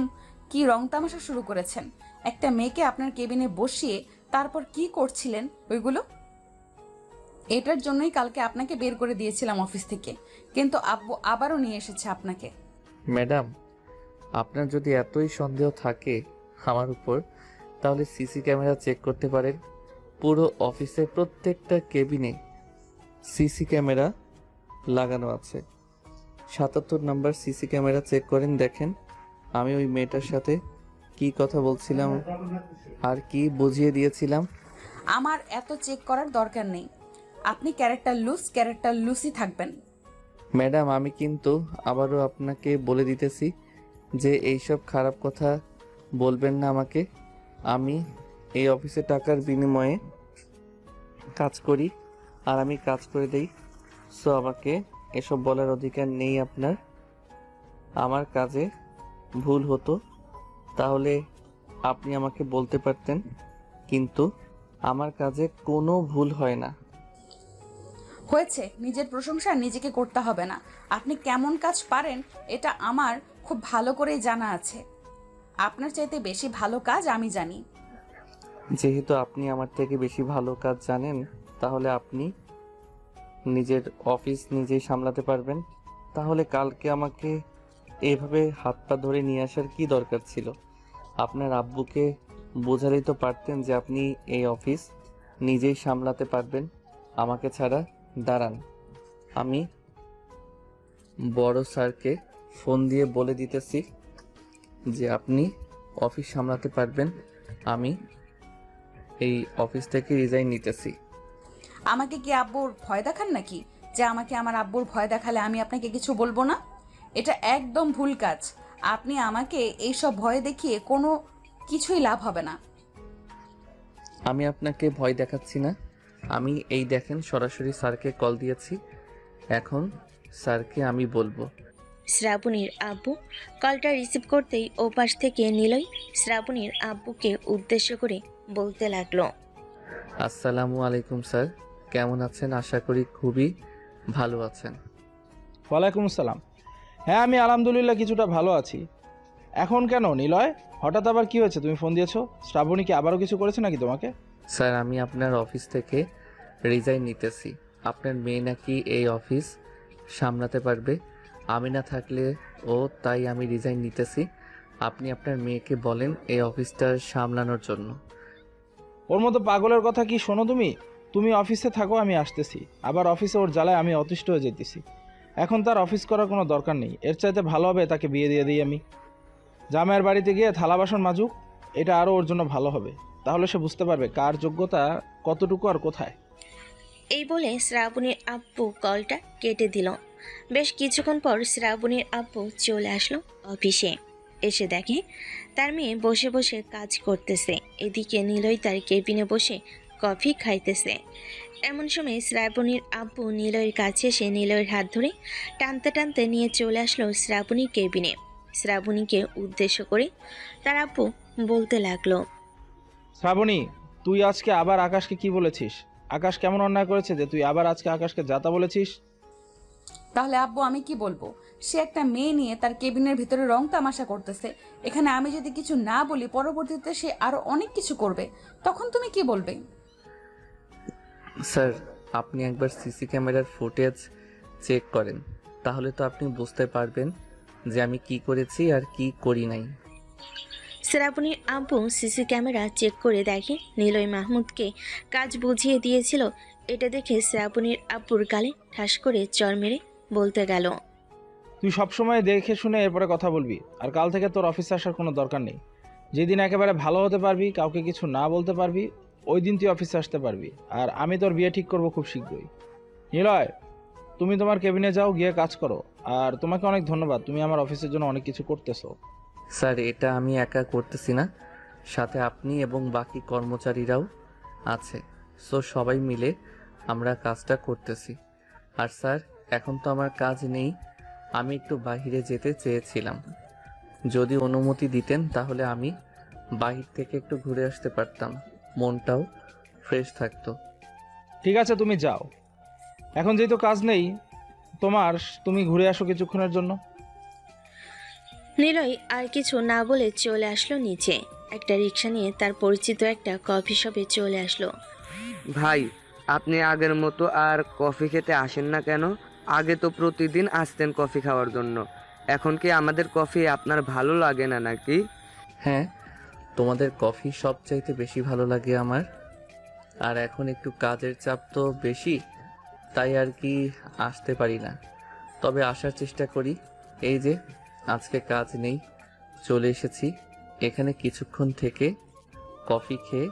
কি রং তামাশা শুরু করেছেন? একটা মেয়েকে আপনার কেবিনে বসিয়ে তারপর কি করছিলেন ওইগুলো? এটার জন্যই কালকে আপনাকে বের করে দিয়েছিলাম অফিস থেকে, কিন্তু আব্বু আবারও নিয়ে এসেছে আপনাকে। ম্যাডাম, আপনার যদি এতই সন্দেহ থাকে আমার উপর, তাহলে সিসি ক্যামেরা চেক করতে পারেন। পুরো অফিসের প্রত্যেকটা কেবিনে সিসি ক্যামেরা লাগানো আছে। 77 নাম্বার সিসি ক্যামেরা চেক করেন, দেখেন আমি ওই মেয়েটার সাথে কি কথা বলছিলাম আর কি বুঝিয়ে দিয়েছিলাম। আমার এত চেক করার দরকার নেই, আপনি ক্যারেক্টার লুসই থাকবেন। ম্যাডাম, আমি কিন্তু আবারও আপনাকে বলে দিতেছি যে এইসব খারাপ কথা বলবেন না আমাকে। আমি এই অফিসে টাকার বিনিময়ে কাজ করি আর আমি কাজ করে দেই। সো আমাকে এসব বলার অধিকার নেই আপনার। আমার কাজে ভুল হতো তাহলে আপনি আমাকে বলতে পারতেন, কিন্তু আমার কাজে কোনো ভুল হয় না। হয়েছে, নিজের প্রশংসা নিজেকে করতে হবে না। আপনি কেমন কাজ পারেন এটা আমার খুব ভালো করেই জানা আছে। আপনার চাইতে বেশি ভালো কাজ আমি জানি। যেহেতু আপনি আমার থেকে বেশি ভালো কাজ জানেন, তাহলে আপনি নিজের অফিস নিজেই সামলাতে পারবেন। তাহলে কালকে আমাকে এভাবে হাত পা ধরে নিয়ে আসার কি দরকার ছিল? আপনার আব্বুকে বোঝালেই তো পারতেন যে আপনি এই অফিস নিজেই সামলাতে পারবেন আমাকে ছাড়া। দাঁড়ান, আমি বড় স্যারকে ফোন দিয়ে বলে দিতেছি যে আপনি অফিস সামলাতে পারবেন। আমি এই অফিস থেকে রিজাইন নিতেছি। আমাকে কি আব্বুর ভয় দেখান নাকি, যে আমাকে আমার আব্বুর ভয় দেখালে আমি আপনাকে কিছু বলবো না? এটা একদম ভুল কাজ। আপনি আমাকে এইসব ভয় দেখিয়ে কোনো কিছুই লাভ হবে না। আমি আপনাকে ভয় দেখাচ্ছি না। আমি এই দেখেন সরাসরি স্যারকে কল দিয়েছি। এখন স্যারকে আমি বলবো। শ্রাবণীর আব্বু কলটা রিসিভ করতেই ওপাশ থেকে নিলয় শ্রাবণীর আব্বুকে উদ্দেশ্য করে বলতে লাগলো, আসসালামু আলাইকুম স্যার, কেমন আছেন? আশা করি খুবই ভালো আছেন। ওয়ালাইকুম আসসালাম। হ্যাঁ, আমি আলহামদুলিল্লাহ কিছুটা ভালো আছি। এখন কেন নিলয়, হঠাৎ আবার কি হয়েছে? তুমি ফোন দিয়েছো, শ্রাবণী কি আবারও কিছু করেছে নাকি তোমাকে? স্যার, আমি আপনার অফিস থেকে রিজাইন নিতেছি। আপনার মেয়ে নাকি এই অফিস সামলাতে পারবে, আমি না থাকলে ও, তাই আমি রিজাইন নিতেছি। আপনি আপনার মেয়েকে বলেন এই অফিসটা সামলানোর জন্য। ওর মতো পাগলের কথা কি শোনো তুমি? তুমি অফিসে থাকো, আমি আসতেছি। আবার অফিসে ওর জ্বালায় আমি অতিষ্ঠ হয়ে যেতেছি। এখন তার অফিস করার কোনো দরকার নেই। এর চাইতে ভালো হবে তাকে বিয়ে দিয়ে দিই আমি। জামাইয়ের বাড়িতে গিয়ে থালা বাসন মাজুক, এটা আরও ওর জন্য ভালো হবে। তাহলে সে বুঝতে পারবে কার যোগ্যতা কতটুকু আর কোথায়। এই বলে শ্রাবণীর আব্বু কলটা কেটে দিল। বেশ কিছুক্ষণ পর শ্রাবণীর আব্বু চলে আসলো অফিসে। এসে দেখে তার মেয়ে বসে বসে কাজ করতেছে, এদিকে নিলয় তার কেবিনে বসে কফি খাইতেছে। এমন সময় শ্রাবণীর আব্বু নিলয়ের কাছে এসে নিলয়ের হাত ধরে টানতে টানতে নিয়ে চলে আসলো শ্রাবণীর কেবিনে। শ্রাবণীকে উদ্দেশ্য করে তার আব্বু বলতে লাগলো, শ্রাবণী, তুই আজকে আবার আকাশকে কি বলেছিস? আকাশ কেমন অন্যায় করেছে যে তুই আবার আজকে আকাশকে যাতা বলেছিস? তাহলে আব্বু আমি কি বলবো? সে একটা মেয়ে নিয়ে তার কেবিনের ভিতরে রং তামাশা করতেছে। এখানে আমি যদি কিছু না বলি, পরবর্তীতে সে আরো অনেক কিছু করবে, তখন তুমি কি বলবে? স্যার, আপনি একবার সিসি ক্যামেরার ফুটেজ চেক করেন, তাহলে তো আপনি বুঝতে পারবেন যে আমি কি করেছি আর কি করি নাই। শ্রাবণীর আব্বু সিসি ক্যামেরা চেক করে দেখে নিলয় মাহমুদকে কাজ বুঝিয়ে দিয়েছিল। এটা দেখে শ্রাবণীর আব্বুর গালে ঠাস করে চড় মেরে বলতে গেল, তুই সবসময় দেখে শুনে এরপরে কথা বলবি। আর কাল থেকে তোর অফিসে আসার কোনো দরকার নেই। যেদিন একেবারে ভালো হতে পারবি, কাউকে কিছু না বলতে পারবি, ওই দিন তুই অফিসে আসতে পারবি। আর আমি তোর বিয়ে ঠিক করব খুব শীঘ্রই। নিলয়, তুমি তোমার কেবিনে যাও, গিয়ে কাজ করো। আর তোমাকে অনেক ধন্যবাদ, তুমি আমার অফিসের জন্য অনেক কিছু করতেছো। স্যার, এটা আমি একা করতেছি না, সাথে আপনি এবং বাকি কর্মচারীরাও আছে। সো সবাই মিলে আমরা কাজটা করতেছি। আর স্যার, এখন তো আমার কাজ নেই, আমি একটু বাইরে যেতে চেয়েছিলাম। যদি অনুমতি দিতেন তাহলে আমি বাহির থেকে একটু ঘুরে আসতে পারতাম, মনটাও ফ্রেশ থাকতো। ঠিক আছে, তুমি যাও। এখন যেহেতু কাজ নেই তোমার, তুমি ঘুরে আসো কিছুক্ষণের জন্য। নিলয় আর কিছু না বলে চলে আসলো নিচে। একটা রিক্সা নিয়ে তার পরিচিত একটা কফি শপে চলে আসলো। ভাই, আপনি আগের মতো আর কফি খেতে আসেন না কেন? আগে তো প্রতিদিন আসতেন কফি খাওয়ার জন্য। এখন কি আমাদের কফি আপনার ভালো লাগে না নাকি? হ্যাঁ, তোমাদের কফি সবচাইতে বেশি ভালো লাগে আমার। আর এখন একটু কাজের চাপ তো বেশি, তাই আর কি আসতে পারি না, তবে আসার চেষ্টা করি। এই যে আজকে কাজ নেই, চলে এসেছি এখানে কিছুক্ষণ থেকে কফি খেয়ে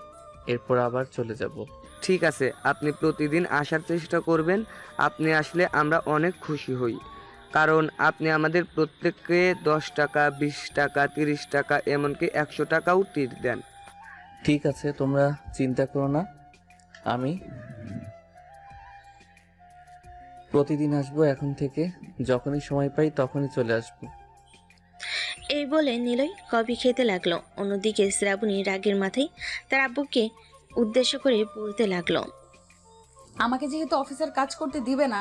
এরপর আবার চলে যাব। ঠিক আছে, আপনি প্রতিদিন আসার চেষ্টা করবেন। আপনি আসলে আমরা অনেক খুশি হই, কারণ আপনি আমাদের প্রত্যেককে 10 টাকা, 20 টাকা, 30 টাকা, এমনকি 100 টাকাও টিপ দেন। ঠিক আছে, তোমরা চিন্তা করো না, আমি প্রতিদিন আসবো এখন থেকে। যখনই সময় পাই তখনই চলে আসবো। এই বলে নিলয় কফি খেতে লাগলো। অন্যদিকে শ্রাবণী রাগের মাথায় তার আব্বুকে উদ্দেশ্য করে বলতে লাগলো, আমাকে যেহেতু অফিসের কাজ করতে দিবে না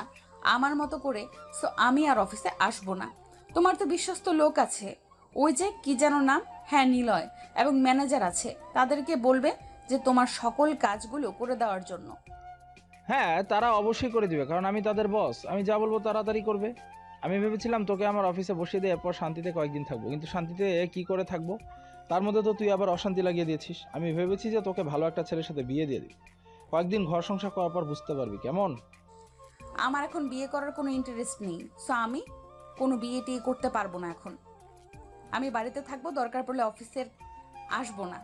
আমার মতো করে, সো আমি আর অফিসে আসবো না। তোমার তো বিশ্বস্ত লোক আছে, ওই যে কি যেন নাম, হ্যাঁ নিলয়, এবং ম্যানেজার আছে, তাদেরকে বলবে যে তোমার সকল কাজগুলো করে দেওয়ার জন্য। হ্যাঁ, তারা অবশ্যই করে দিবে, কারণ আমি তাদের বস। আমি যা বলবো তাড়াতাড়ি করবে। আমি ভেবেছিলাম তোকে আমার অফিসে বসিয়ে দিয়ে এরপর শান্তিতে কয়েকদিন থাকবো, কিন্তু শান্তিতে কি করে থাকবো? তার মধ্যে তো তুই আবার অশান্তি লাগিয়ে দিয়েছিস। আমি ভেবেছি যে তোকে ভালো একটা ছেলের সাথে বিয়ে দিয়ে দিবি, কয়েকদিন ঘর সংসার করার পর বুঝতে পারবি কেমন। আমার এখন বিয়ে করার কোনো ইন্টারেস্ট নেই, সো আমি কোনো বিয়ে টিয়ে করতে পারবো না এখন। আমি বাড়িতে থাকবো, দরকার পড়লে অফিসের আসবো না।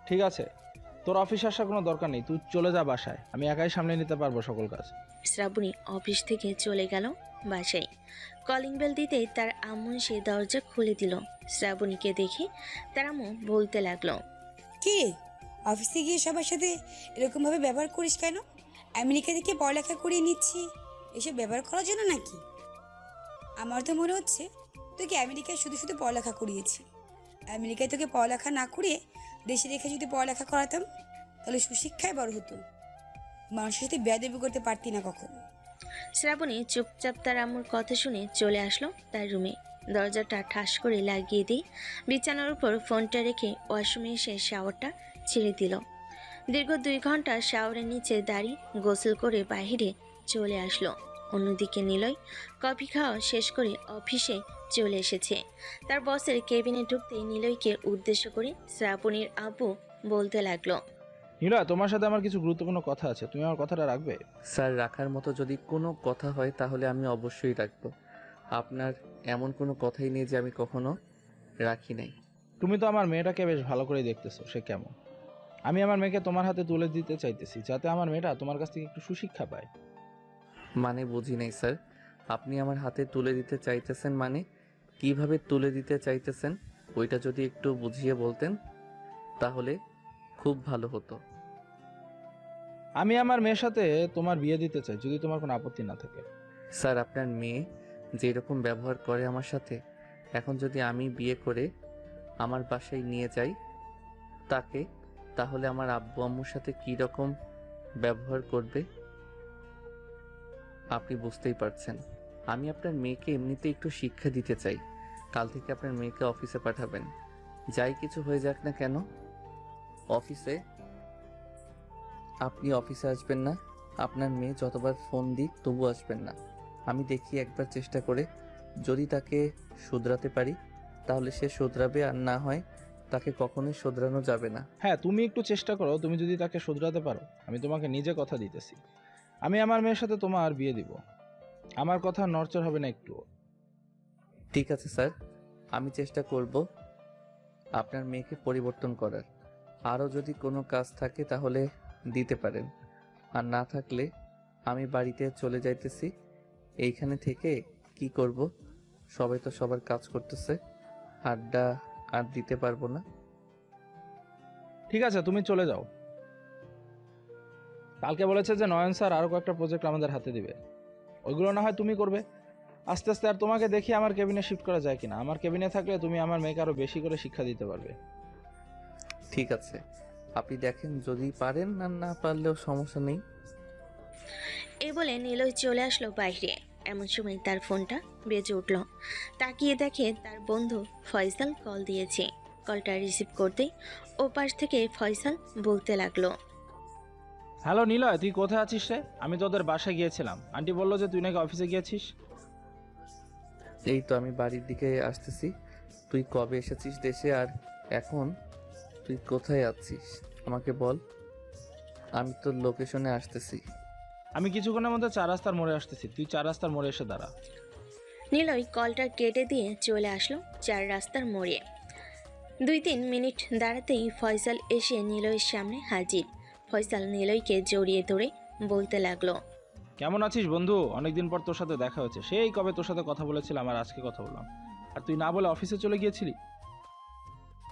ঠিক আছে, তোর অফিসে আসার কোনো দরকার নেই, তুই চলে যা বাসায়, আমি একাই সামলে নিতে পারবো সকল কাজ। শ্রাবণী অফিস থেকে চলে গেল বাসায়। কলিং বেল দিতেই তার আম্মু সে দরজা খুলে দিল। শ্রাবণীকে দেখে তার আম্মু বলতে লাগলো, কি রে, অফিসে গিয়ে সবার সাথে এরকমভাবে ব্যবহার করিস কেন? আমেরিকা থেকে পড়ালেখা করিয়ে নিচ্ছি, এসব ব্যবহার করার জন্য নাকি? আমার তো মনে হচ্ছে তোকে আমেরিকায় শুধু শুধু পড়ালেখা করিয়েছি। আমেরিকায় তোকে পড়ালেখা না করিয়ে দেশে রেখে যদি পড়ালেখা করাতাম তাহলে সুশিক্ষায় বড় হতো, মানুষের সাথে বেয়াদবি করতে পারতি না কখনো। শ্রাবণী চুপচাপ তার আম্মুর কথা শুনে চলে আসলো তার রুমে। দরজাটা ঠাস করে লাগিয়ে দিয়ে বিছানার উপর ফোনটা রেখে ওয়াশরুমে এসে শাওয়ারটা ছেড়ে দিল। দীর্ঘ 2 ঘন্টা শাওয়ারের নিচে দাঁড়িয়ে গোসল করে বাইরে চলে আসলো। অন্যদিকে নিলয় কফি খাওয়া শেষ করে অফিসে চলে এসেছে। তার বসের কেবিনে ঢুকতেই নিলয়কে উদ্দেশ্য করে শ্রাবণীর আব্বু বলতে লাগলো, নীলা, তোমার সাথে আমার কিছু গুরুত্বপূর্ণ কথা আছে, তুমি আমার কথাটা রাখবে? স্যার, রাখার মতো যদি কোনো কথা হয় তাহলে আমি অবশ্যই রাখবো। আপনার এমন কোনো কথাই নেই যে আমি কখনো রাখি নাই। তুমি তো আমার মেয়েটাকে বেশ ভালো করে দেখতেছো, সে কেমন? আমি আমার মেয়েকে তোমার হাতে তুলে দিতে চাইতেছি, যাতে আমার মেয়েটা তোমার কাছ থেকে একটু সুশিক্ষা পায়। মানে বুঝি নাই স্যার, আপনি আমার হাতে তুলে দিতে চাইতেছেন মানে কিভাবে তুলে দিতে চাইতেছেন? ওইটা যদি একটু বুঝিয়ে বলতেন তাহলে খুব ভালো হতো। আমি আমার মেয়ের সাথে তোমার বিয়ে দিতে চাই, যদি তোমার কোনো আপত্তি না থাকে। স্যার, আপনার মেয়ে যেরকম ব্যবহার করে আমার সাথে, এখন যদি আমি বিয়ে করে আমার বাসায় নিয়ে যাই তাকে, তাহলে আমার আব্বু আম্মুর সাথে কী রকম ব্যবহার করবে আপনি বুঝতেই পারছেন। আমি আপনার মেয়েকে এমনিতে একটু শিক্ষা দিতে চাই। কাল থেকে আপনার মেয়েকে অফিসে পাঠাবেন, যাই কিছু হয়ে যাক না কেন। অফিসে আপনি অফিসে আসবেন না, আপনার মেয়ে যতবার ফোন দিক তবু আসবেন না। আমি দেখি একবার চেষ্টা করে, যদি তাকে শুধরাতে পারি তাহলে সে শুধরাবে, আর না হয় তাকে কখনোই শুধরানো যাবে না। হ্যাঁ, তুমি একটু চেষ্টা করো, তুমি যদি তাকে শুধরাতে পারো, আমি তোমাকে নিজে কথা দিতেছি, আমি আমার মেয়ের সাথে তোমার বিয়ে দিব। আমার কথা নড়চড় হবে না একটু। ঠিক আছে স্যার, আমি চেষ্টা করব আপনার মেয়েকে পরিবর্তন করার। আরও যদি কোনো কাজ থাকে তাহলে দিতে পারেন, আর না থাকলে আমি বাড়িতে চলে যাইতেছি। এইখানে থেকে কি করব? সবাই তো সবার কাজ করতেছে, আড্ডা আর দিতে পারবো না। ঠিক আছে, তুমি চলে যাও। কালকে বলেছে যে নয়ন স্যার আরও কয়েকটা প্রজেক্ট আমাদের হাতে দিবে, ওইগুলো না হয় তুমি করবে আস্তে আস্তে। আর তোমাকে দেখি আমার কেবিনে শিফট করা যায় কিনা। আমার কেবিনে থাকলে তুমি আমার মেয়েকে আরও বেশি করে শিক্ষা দিতে পারবে। ঠিক আছে, আপনি দেখেন, যদি পারেন, আর না পারলেও সমস্যা নেই। এই বলে নিলয় চলে আসলো বাইরে। এমন সময় তার ফোনটা বেজে উঠল। তাকিয়ে দেখে তার বন্ধু ফয়সাল কল দিয়েছে। কলটা রিসিভ করতেই ওপাশ থেকে ফয়সাল বলতে লাগলো, হ্যালো নিলয়, তুই কোথায় আছিস রে? আমি তোদের বাসায় গিয়েছিলাম, আন্টি বললো যে তুই নাকি অফিসে গিয়েছিস। এই তো আমি বাড়ির দিকে আসতেছি। তুই কবে এসেছিস দেশে, আর এখন তুই কোথায় আছিস আমাকে বল, আমি তোর লোকেশনে আসতেছি। আমি কিছুক্ষণের মধ্যে 4 রাস্তার মোড়ে আসতেছি, তুই 4 রাস্তার মোড়ে এসে দাঁড়া। নিলয় কলটা কেটে দিয়ে চলে আসলো 4 রাস্তার মোড়ে। 2-3 মিনিট দাঁড়াতেই ফয়সাল এসে নিলয়ের সামনে হাজির। ফয়সাল নিলয়কে জড়িয়ে ধরে বলতে লাগলো, কেমন আছিস বন্ধু? অনেকদিন পর তোর সাথে দেখা হয়েছে, সেই কবে তোর সাথে কথা বলেছিলাম আর আজকে কথা বললাম, আর তুই না বলে অফিসে চলে গিয়েছিলি।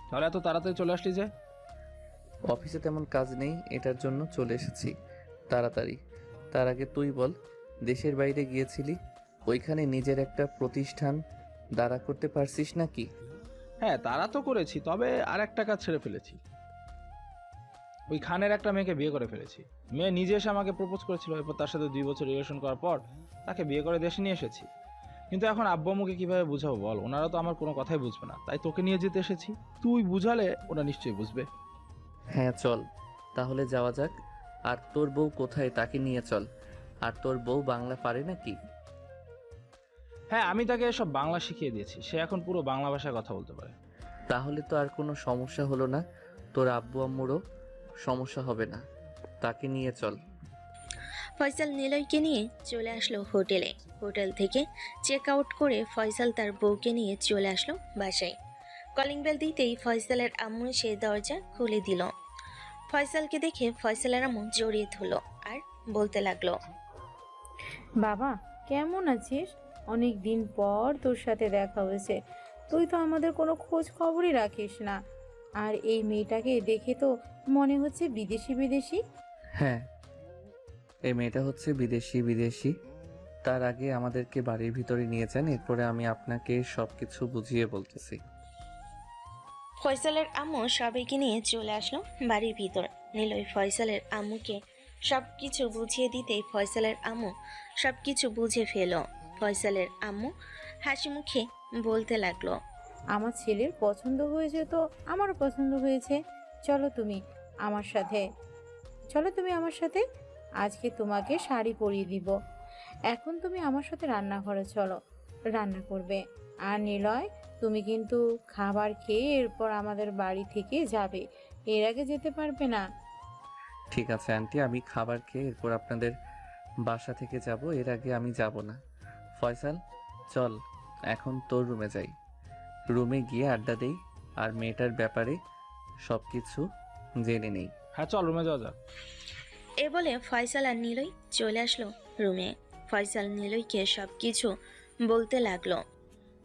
তাহলে এত তাড়াতাড়ি চলে আসলি যে? অফিসে তেমন কাজ নেই, এটার জন্য চলে এসেছি তাড়াতাড়ি। তার আগে তুই বল, দেশের বাইরে গিয়েছিলি, ওইখানে নিজের একটা প্রতিষ্ঠান দাঁড়া করতে পারছিস নাকি? হ্যাঁ, তারা তো করেছি, তবে আর একটা কাজ ছেড়ে ফেলেছি। ওই খানের একটা মেয়েকে বিয়ে করে ফেলেছি। মেয়ে নিজে এসে আমাকে প্রপোজ করেছিল, এরপর তার সাথে 2 বছর রিলেশন করার পর তাকে বিয়ে করে দেশে নিয়ে এসেছি। কিন্তু এখন আব্বু আম্মুকে কিভাবে বুঝাবো বল? ওনারা তো আমার কোনো কথাই বুঝবে না, তাই তোকে নিয়ে যেতে এসেছি। তুই বুঝালে ওরা নিশ্চয়ই বুঝবে। হ্যাঁ চল, তাহলে যাওয়া যাক। আর তোর বউ কোথায়, তাকে নিয়ে চল। আর তোর বউ বাংলা পারে নাকি? হ্যাঁ, আমি তাকে সব বাংলা শিখিয়ে দিয়েছি, সে এখন পুরো বাংলা ভাষায় কথা বলতে পারে। তাহলে তো আর কোনো সমস্যা হলো না, তোর আব্বু আম্মুরও সমস্যা হবে না। তাকে নিয়ে চল। ফয়সাল নিলয়কে নিয়ে চলে আসলো হোটেলে। হোটেল থেকে চেক আউট করে ফয়সাল তার বউকে নিয়ে চলে আসলো বাসায়। কলিং বেল দিতেই ফয়সালের আম্মু সে দরজা খুলে দিল। ফয়সালকে দেখে ফয়সালের আম্মু জড়িয়ে ধরলো আর বলতে লাগলো, বাবা কেমন আছিস? অনেক দিন পর তোর সাথে দেখা হয়েছে। তুই তো আমাদের কোনো খোঁজ খবরই রাখিস না। আর এই মেয়েটাকে দেখে তো মনে হচ্ছে বিদেশি বিদেশি। হ্যাঁ, এই মেয়েটা হচ্ছে বিদেশি। তার আগে আমাদেরকে বাড়ির ভিতরে নিয়ে যান, এরপরে আমি আপনাকে সবকিছু বুঝিয়ে বলতেছি। ফয়সালের আম্মু সবাইকে নিয়ে চলে আসলো বাড়ির ভিতর। নিলয় ফয়সালের আম্মুকে সবকিছু বুঝিয়ে দিতেই ফয়সালের আম্মু সবকিছু বুঝে ফেল। ফয়সালের আম্মু হাসি মুখে বলতে লাগলো, আমার ছেলের পছন্দ হয়েছে তো আমারও পছন্দ হয়েছে। চলো তুমি আমার সাথে, আজকে তোমাকে শাড়ি পরিয়ে দিব। এখন তুমি আমার সাথে রান্নাঘরে চলো, রান্না করবে। আর নিলয়, তুমি কিন্তু খাবার খেয়ে এরপর আমাদের বাড়ি থেকে যাবে, এর আগে যেতে পারবে না। ঠিক আছে আন্টি, আমি খাবার খেয়ে এরপর আপনাদের বাসা থেকে যাব, এর আগে আমি যাব না। ফয়সাল চল, এখন তোর রুমে যাই। রুমে গিয়ে আড্ডা দেই আর মেয়েটার ব্যাপারে সব কিছু জেনে নেই। হ্যাঁ চল, রুমে যাওয়া যাক। এ বলে ফয়সাল আর নিলয় চলে আসলো রুমে। ফয়সাল নিলয়কে সবকিছু বলতে লাগলো।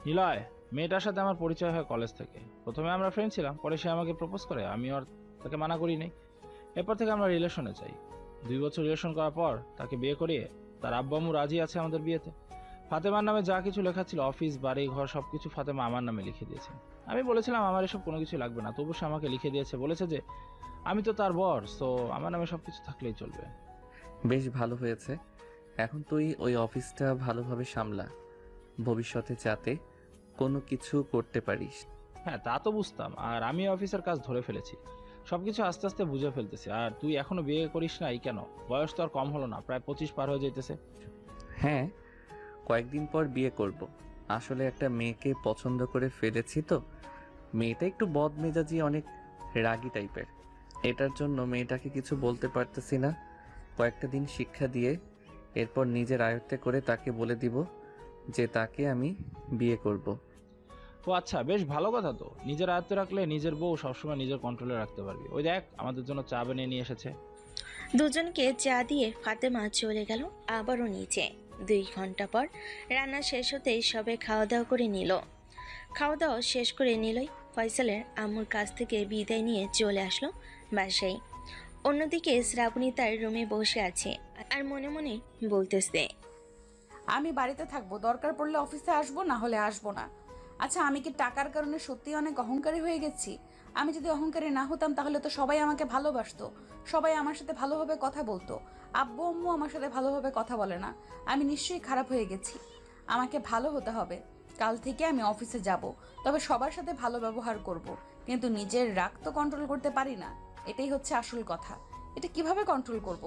নিলয়, মেয়েটার সাথে আমার পরিচয় হয় কলেজ থেকে। প্রথমে আমরা ফ্রেন্ড ছিলাম, পরে সে আমাকে প্রপোজ করে, আমি আর তাকে মানা করি নাই। এরপর থেকে আমরা রিলেশনে যাই। 2 বছর রিলেশন করার পর তাকে বিয়ে করিয়ে তার আব্বু আম্মু রাজি আছে আমাদের বিয়েতে। ফাতেমার নামে যা কিছু লেখা ছিল, অফিস বাড়ি ঘর সবকিছু ফাতেমা আমার নামে লিখে দিয়েছে। আমি বলেছিলাম আমার এসব কোনো কিছু লাগবে না, তবু সে আমাকে লিখে দিয়েছে। বলেছে যে আমি তো তার বর, সো আমার নামে সবকিছু থাকলেই চলবে। বেশ ভালো হয়েছে, এখন তুই ওই অফিসটা ভালোভাবে সামলা, ভবিষ্যতে যাতে কোনো কিছু করতে পারিস। হ্যাঁ তা তো বুঝতাম, আর আমি অফিসের কাজ ধরে ফেলেছি, সবকিছু আস্তে আস্তে বুঝে ফেলতেছি। আর তুই এখনো বিয়ে করিস নাই কেন? বয়স তো আর কম হলো না, প্রায় 25 পার হয়ে যাইতেছে। হ্যাঁ, কয়েকদিন পর বিয়ে করব। আসলে একটা মেয়েকে পছন্দ করে ফেলেছি তো। মেয়েটা একটু বদমেজাজি, অনেক রাগী টাইপের। এটার জন্য মেয়েটাকে কিছু বলতে পারতেছি না। কয়েকটা দিন শিক্ষা দিয়ে এরপর নিজের আয়ত্তে করে তাকে বলে দিব যে তাকে আমি বিয়ে করব। ও আচ্ছা, বেশ ভালো কথা তো। নিজের আয়ত্তে রাখলে নিজের বউ সবসময় নিজের কন্ট্রোলে রাখতে পারবি। ওই দেখ, আমাদের জন্য চা বানিয়ে নিয়ে এসেছে। দুজনকে চা দিয়ে ফাতেমা চলে গেল আবারও নিচে। 2 ঘন্টা পর রান্না শেষ হতেই সবাই খাওয়া দাওয়া করে নিল। খাওয়া দাওয়া শেষ করে নিলই ফয়সালের আম্মুর কাছ থেকে বিদায় নিয়ে চলে আসলো বাসায়। অন্যদিকে শ্রাবণী তার রুমে বসে আছে আর মনে মনে বলতেছে, আমি বাড়িতে থাকবো, দরকার পড়লে অফিসে আসবো, না হলে আসবো না। আচ্ছা, আমি কি টাকার কারণে সত্যি অনেক অহংকারী হয়ে গেছি? আমি যদি অহংকারী না হতাম তাহলে তো সবাই আমাকে ভালোবাসতো, সবাই আমার সাথে ভালোভাবে কথা বলতো। আব্বু আম্মু আমার সাথে ভালোভাবে কথা বলে না। আমি নিশ্চয়ই খারাপ হয়ে গেছি। আমাকে ভালো হতে হবে। কাল থেকে আমি অফিসে যাব, তবে সবার সাথে ভালো ব্যবহার করব, কিন্তু নিজের রাগ তো কন্ট্রোল করতে পারি না। এটাই হচ্ছে আসল কথা। এটা কিভাবে কন্ট্রোল করব?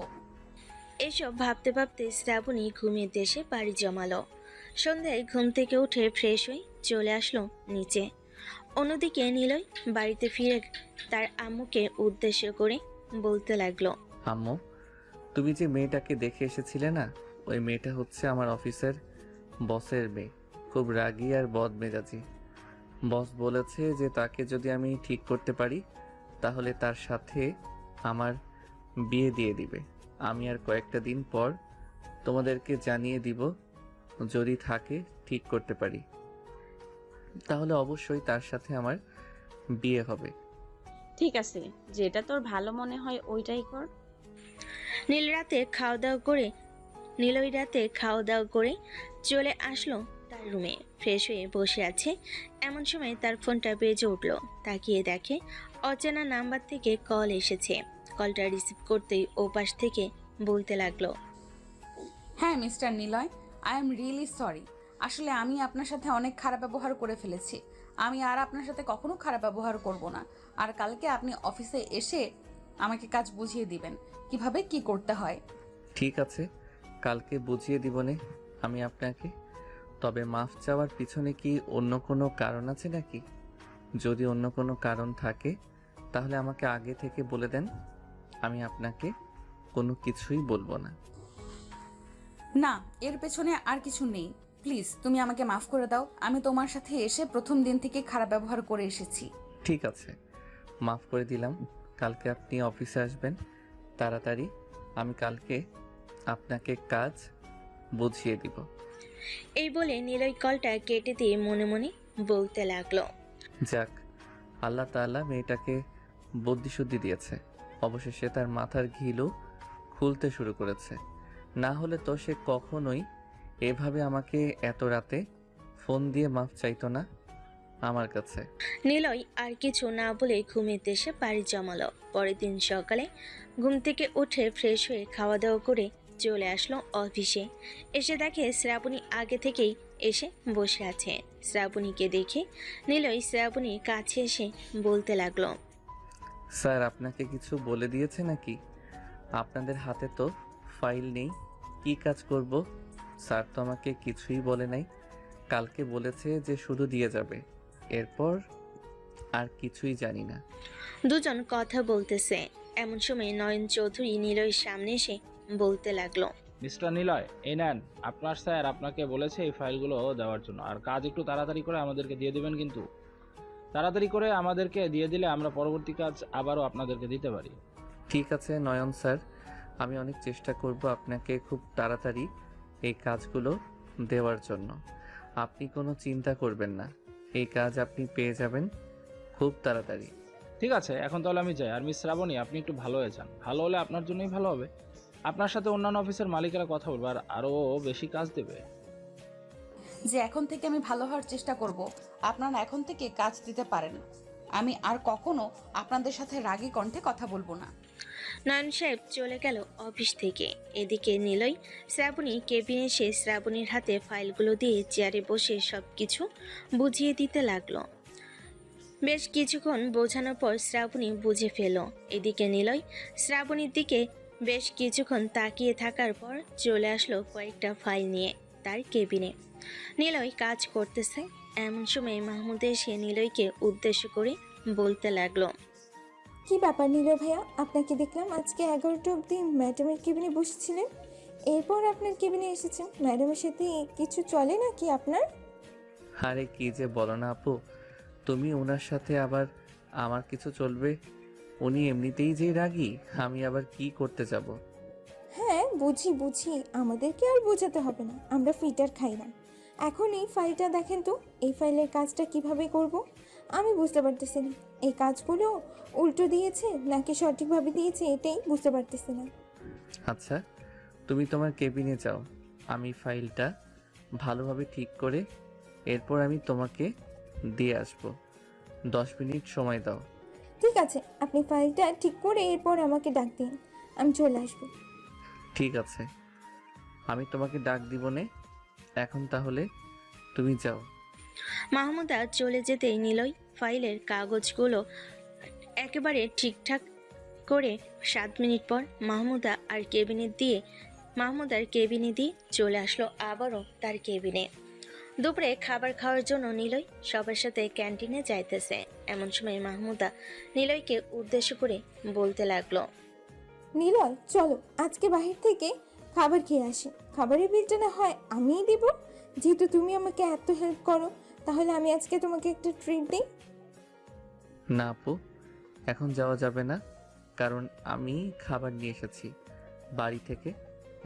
এসব ভাবতে ভাবতে শ্রাবণী ঘুমিয়ে দেশে বাড়ি জমালো। সন্ধ্যায় ঘুম থেকে উঠে ফ্রেশ হয়ে চলে আসলো নিচে। অন্যদিকে নিলয় বাড়িতে ফিরে তার আম্মুকে উদ্দেশ্য করে বলতে লাগলো, আম্মু, তুমি যে মেয়েটাকে দেখে এসেছিলে না, ওই মেয়েটা হচ্ছে আমার অফিসের বসের মেয়ে। খুব রাগী আর বদমেজাজি। বস বলেছে যে তাকে যদি আমি ঠিক করতে পারি তাহলে তার সাথে আমার বিয়ে দিয়ে দিবে। আমি আর কয়েকটা দিন পর তোমাদেরকে জানিয়ে দিব। যদি থাকে ঠিক করতে পারি তাহলে অবশ্যই তার সাথে আমার বিয়ে হবে। ঠিক আছে, যেটা তোর ভালো মনে হয় ওইটাই কর। নিলয় রাতে খাওয়া দাওয়া করে চলে আসলো তার রুমে। ফ্রেশ হয়ে বসে আছে, এমন সময় তার ফোনটা বেজে উঠলো। তাকিয়ে দেখে অচেনা নাম্বার থেকে কল এসেছে। কলটা রিসিভ করতেই ওপাশ থেকে বলতে লাগলো, হ্যাঁ mister Niloy, I am really sorry. আসলে আমি আপনার সাথে অনেক খারাপ ব্যবহার করে ফেলেছি। আমি আর আপনার সাথে কখনো খারাপ ব্যবহার করব না। আর কালকে আপনি অফিসে এসে আমাকে কাজ বুঝিয়ে দিবেন, কিভাবে কি করতে হয়। ঠিক আছে, কালকে বুঝিয়ে দিবনে আমি আপনাকে। তবে মাফ চাওয়ার পিছনে কি অন্য কোনো কারণ আছে নাকি? যদি অন্য কোনো কারণ থাকে তাহলে আমাকে আগে থেকে বলে দেন, আমি আপনাকে কোনো কিছুই বলবো না। না, এর পেছনে আর কিছু নেই। প্লিজ তুমি আমাকে মাফ করে দাও। আমি তোমার সাথে এসে প্রথম দিন থেকে খারাপ ব্যবহার করে এসেছি। ঠিক আছে, মাফ করে দিলাম। কালকে আপনি অফিসে আসবেন তাড়াতাড়ি। আমি কালকে আপনাকে কাজ বুঝিয়ে দিব। এই বলে নিলয় কলটা কেটে দিয়ে মনে মনে বলতে লাগলো, যাক, আল্লাহ তাআলা মেয়েটাকে বুদ্ধিশুদ্ধি দিয়েছে। অবশেষে তার মাথার ঘিলও খুলতে শুরু করেছে। না হলে তো সে কখনোই এভাবে আমাকে এত রাতে ফোন দিয়ে মাফ চাইতো না আমার কাছে। নিলয় আর কিছু না বলে ঘুমিয়ে এসে বাড়ি জমালো। পরের দিন সকালে ঘুম থেকে উঠে ফ্রেশ হয়ে খাওয়া দাওয়া করে চলে আসলো অফিসে। এসে দেখে শ্রাবণী আগে থেকেই এসে বসে আছে। শ্রাবণীকে দেখে নিলয় শ্রাবণীর কাছে এসে বলতে লাগলো, স্যার আপনাকে কিছু বলে দিয়েছে নাকি? আপনাদের হাতে তো ফাইল নেই, কি কাজ করব? স্যার তো আমাকে কিছুই বলে নাই। কালকে বলেছে যে শুধু দিয়ে যাবে, এরপর আর কিছুই জানি না। দুজন কথা বলতেছে। এমন সময় নয়ন চৌধুরী নিলয়ের সামনে এসে বলতে লাগলো, মিস্টার নিলয়, এই নেন, আপনার স্যার আপনাকে বলেছে এই ফাইলগুলো দেওয়ার জন্য। আর কাজ একটু তাড়াতাড়ি করে আমাদেরকে দিয়ে দেবেন, কিন্তু তাড়াতাড়ি করে আমাদেরকে দিয়ে দিলে আমরা পরবর্তী কাজ আবারও আপনাদেরকে দিতে পারি। ঠিক আছে নয়ন স্যার, আমি অনেক চেষ্টা করব আপনাকে খুব তাড়াতাড়ি এই কাজগুলো দেওয়ার জন্য। আপনি কোনো চিন্তা করবেন না, এই কাজ আপনি পেয়ে যাবেন খুব তাড়াতাড়ি। ঠিক আছে, এখন তাহলে আমি যাই। আর মিস শ্রাবণী, আপনি একটু ভালো হয়ে যান। ভালো হলে আপনার জন্যই ভালো হবে। আপনার সাথে অন্যান্য অফিসের মালিকেরা কথা বলবে আর আরও বেশি কাজ দেবে। যে এখন থেকে আমি ভালো হওয়ার চেষ্টা করব। আপনারা এখন থেকে কাজ দিতে পারেন। আমি আর কখনো আপনাদের সাথে রাগী কণ্ঠে কথা বলবো না। নয়ন সাহেব চলে গেল অফিস থেকে। এদিকে নিলয় শ্রাবণী কেবিনে এসে শ্রাবণীর হাতে ফাইলগুলো দিয়ে চেয়ারে বসে সব কিছু বুঝিয়ে দিতে লাগলো। বেশ কিছুক্ষণ বোঝানোর পর শ্রাবণী বুঝে ফেল। এদিকে নিলয় শ্রাবণীর দিকে বেশ কিছুক্ষণ তাকিয়ে থাকার পর চলে আসলো কয়েকটা ফাইল নিয়ে তার কেবিনে। নিলয় কাজ করতেছে। এমন সময় মাহমুদ এসে নিলয়কে উদ্দেশ্য করে বলতে লাগলো, কি ব্যাপার নিলয় ভাইয়া, আপনাকে দেখলাম আজকে 11টা অবধি ম্যাডামের কেবিনে বসেছিলেন, এরপর আপনার কেবিনে এসেছেন। ম্যাডামের সাথে কিছু চলে নাকি আপনার? আরে কি যে বলো না আপু, তুমি ওনার সাথে আবার আমার কিছু চলবে? উনি এমনিতেই যে রাগী, আমি আবার কি করতে যাব? হ্যাঁ বুঝি, আমাদেরকে আর বোঝাতে হবে না, আমরা ফিটার খাই না। এখন এই ফাইলটা দেখেন তো, এই ফাইলের কাজটা কিভাবে করব আমি বুঝতে পারতেছি না। এই কাজগুলো উল্টো দিয়েছে নাকি সঠিকভাবে দিয়েছে এটাই বুঝতে পারতেছি না। আচ্ছা, তুমি তোমার কেবিনে যাও, আমি ফাইলটা ভালোভাবে ঠিক করে এরপর আমি তোমাকে দিয়ে আসবো। 10 মিনিট সময় দাও। ঠিক আছে, আপনি ফাইলটা ঠিক করে এরপর আমাকে ডাক দিন, আমি চলে আসবো। ঠিক আছে, আমি তোমাকে ডাক দিব নে। এখন তাহলে তুমি যাও। মাহমুদা চলে যেতেই নিলয় ফাইলের কাগজগুলো একেবারে ঠিকঠাক করে 7 মিনিট পর মাহমুদার কেবিনে দিয়ে চলে আসলো আবারও তার কেবিনে। দুপুরে খাবার খাওয়ার জন্য নিলয় সবার সাথে ক্যান্টিনে যাইতেছে। এমন সময় মাহমুদা নিলয়কে উদ্দেশ্য করে বলতে লাগলো, নিলয় চলো আজকে বাহির থেকে খাবার খেয়ে আসি। খাবারের বিলটা না হয় আমিই দিব, যেহেতু তুমি আমাকে এত হেল্প করো, তাহলে আমি আজকে তোমাকে একটা ট্রিট দিই। না আপু, এখন যাওয়া যাবে না, কারণ আমি খাবার নিয়ে এসেছি বাড়ি থেকে।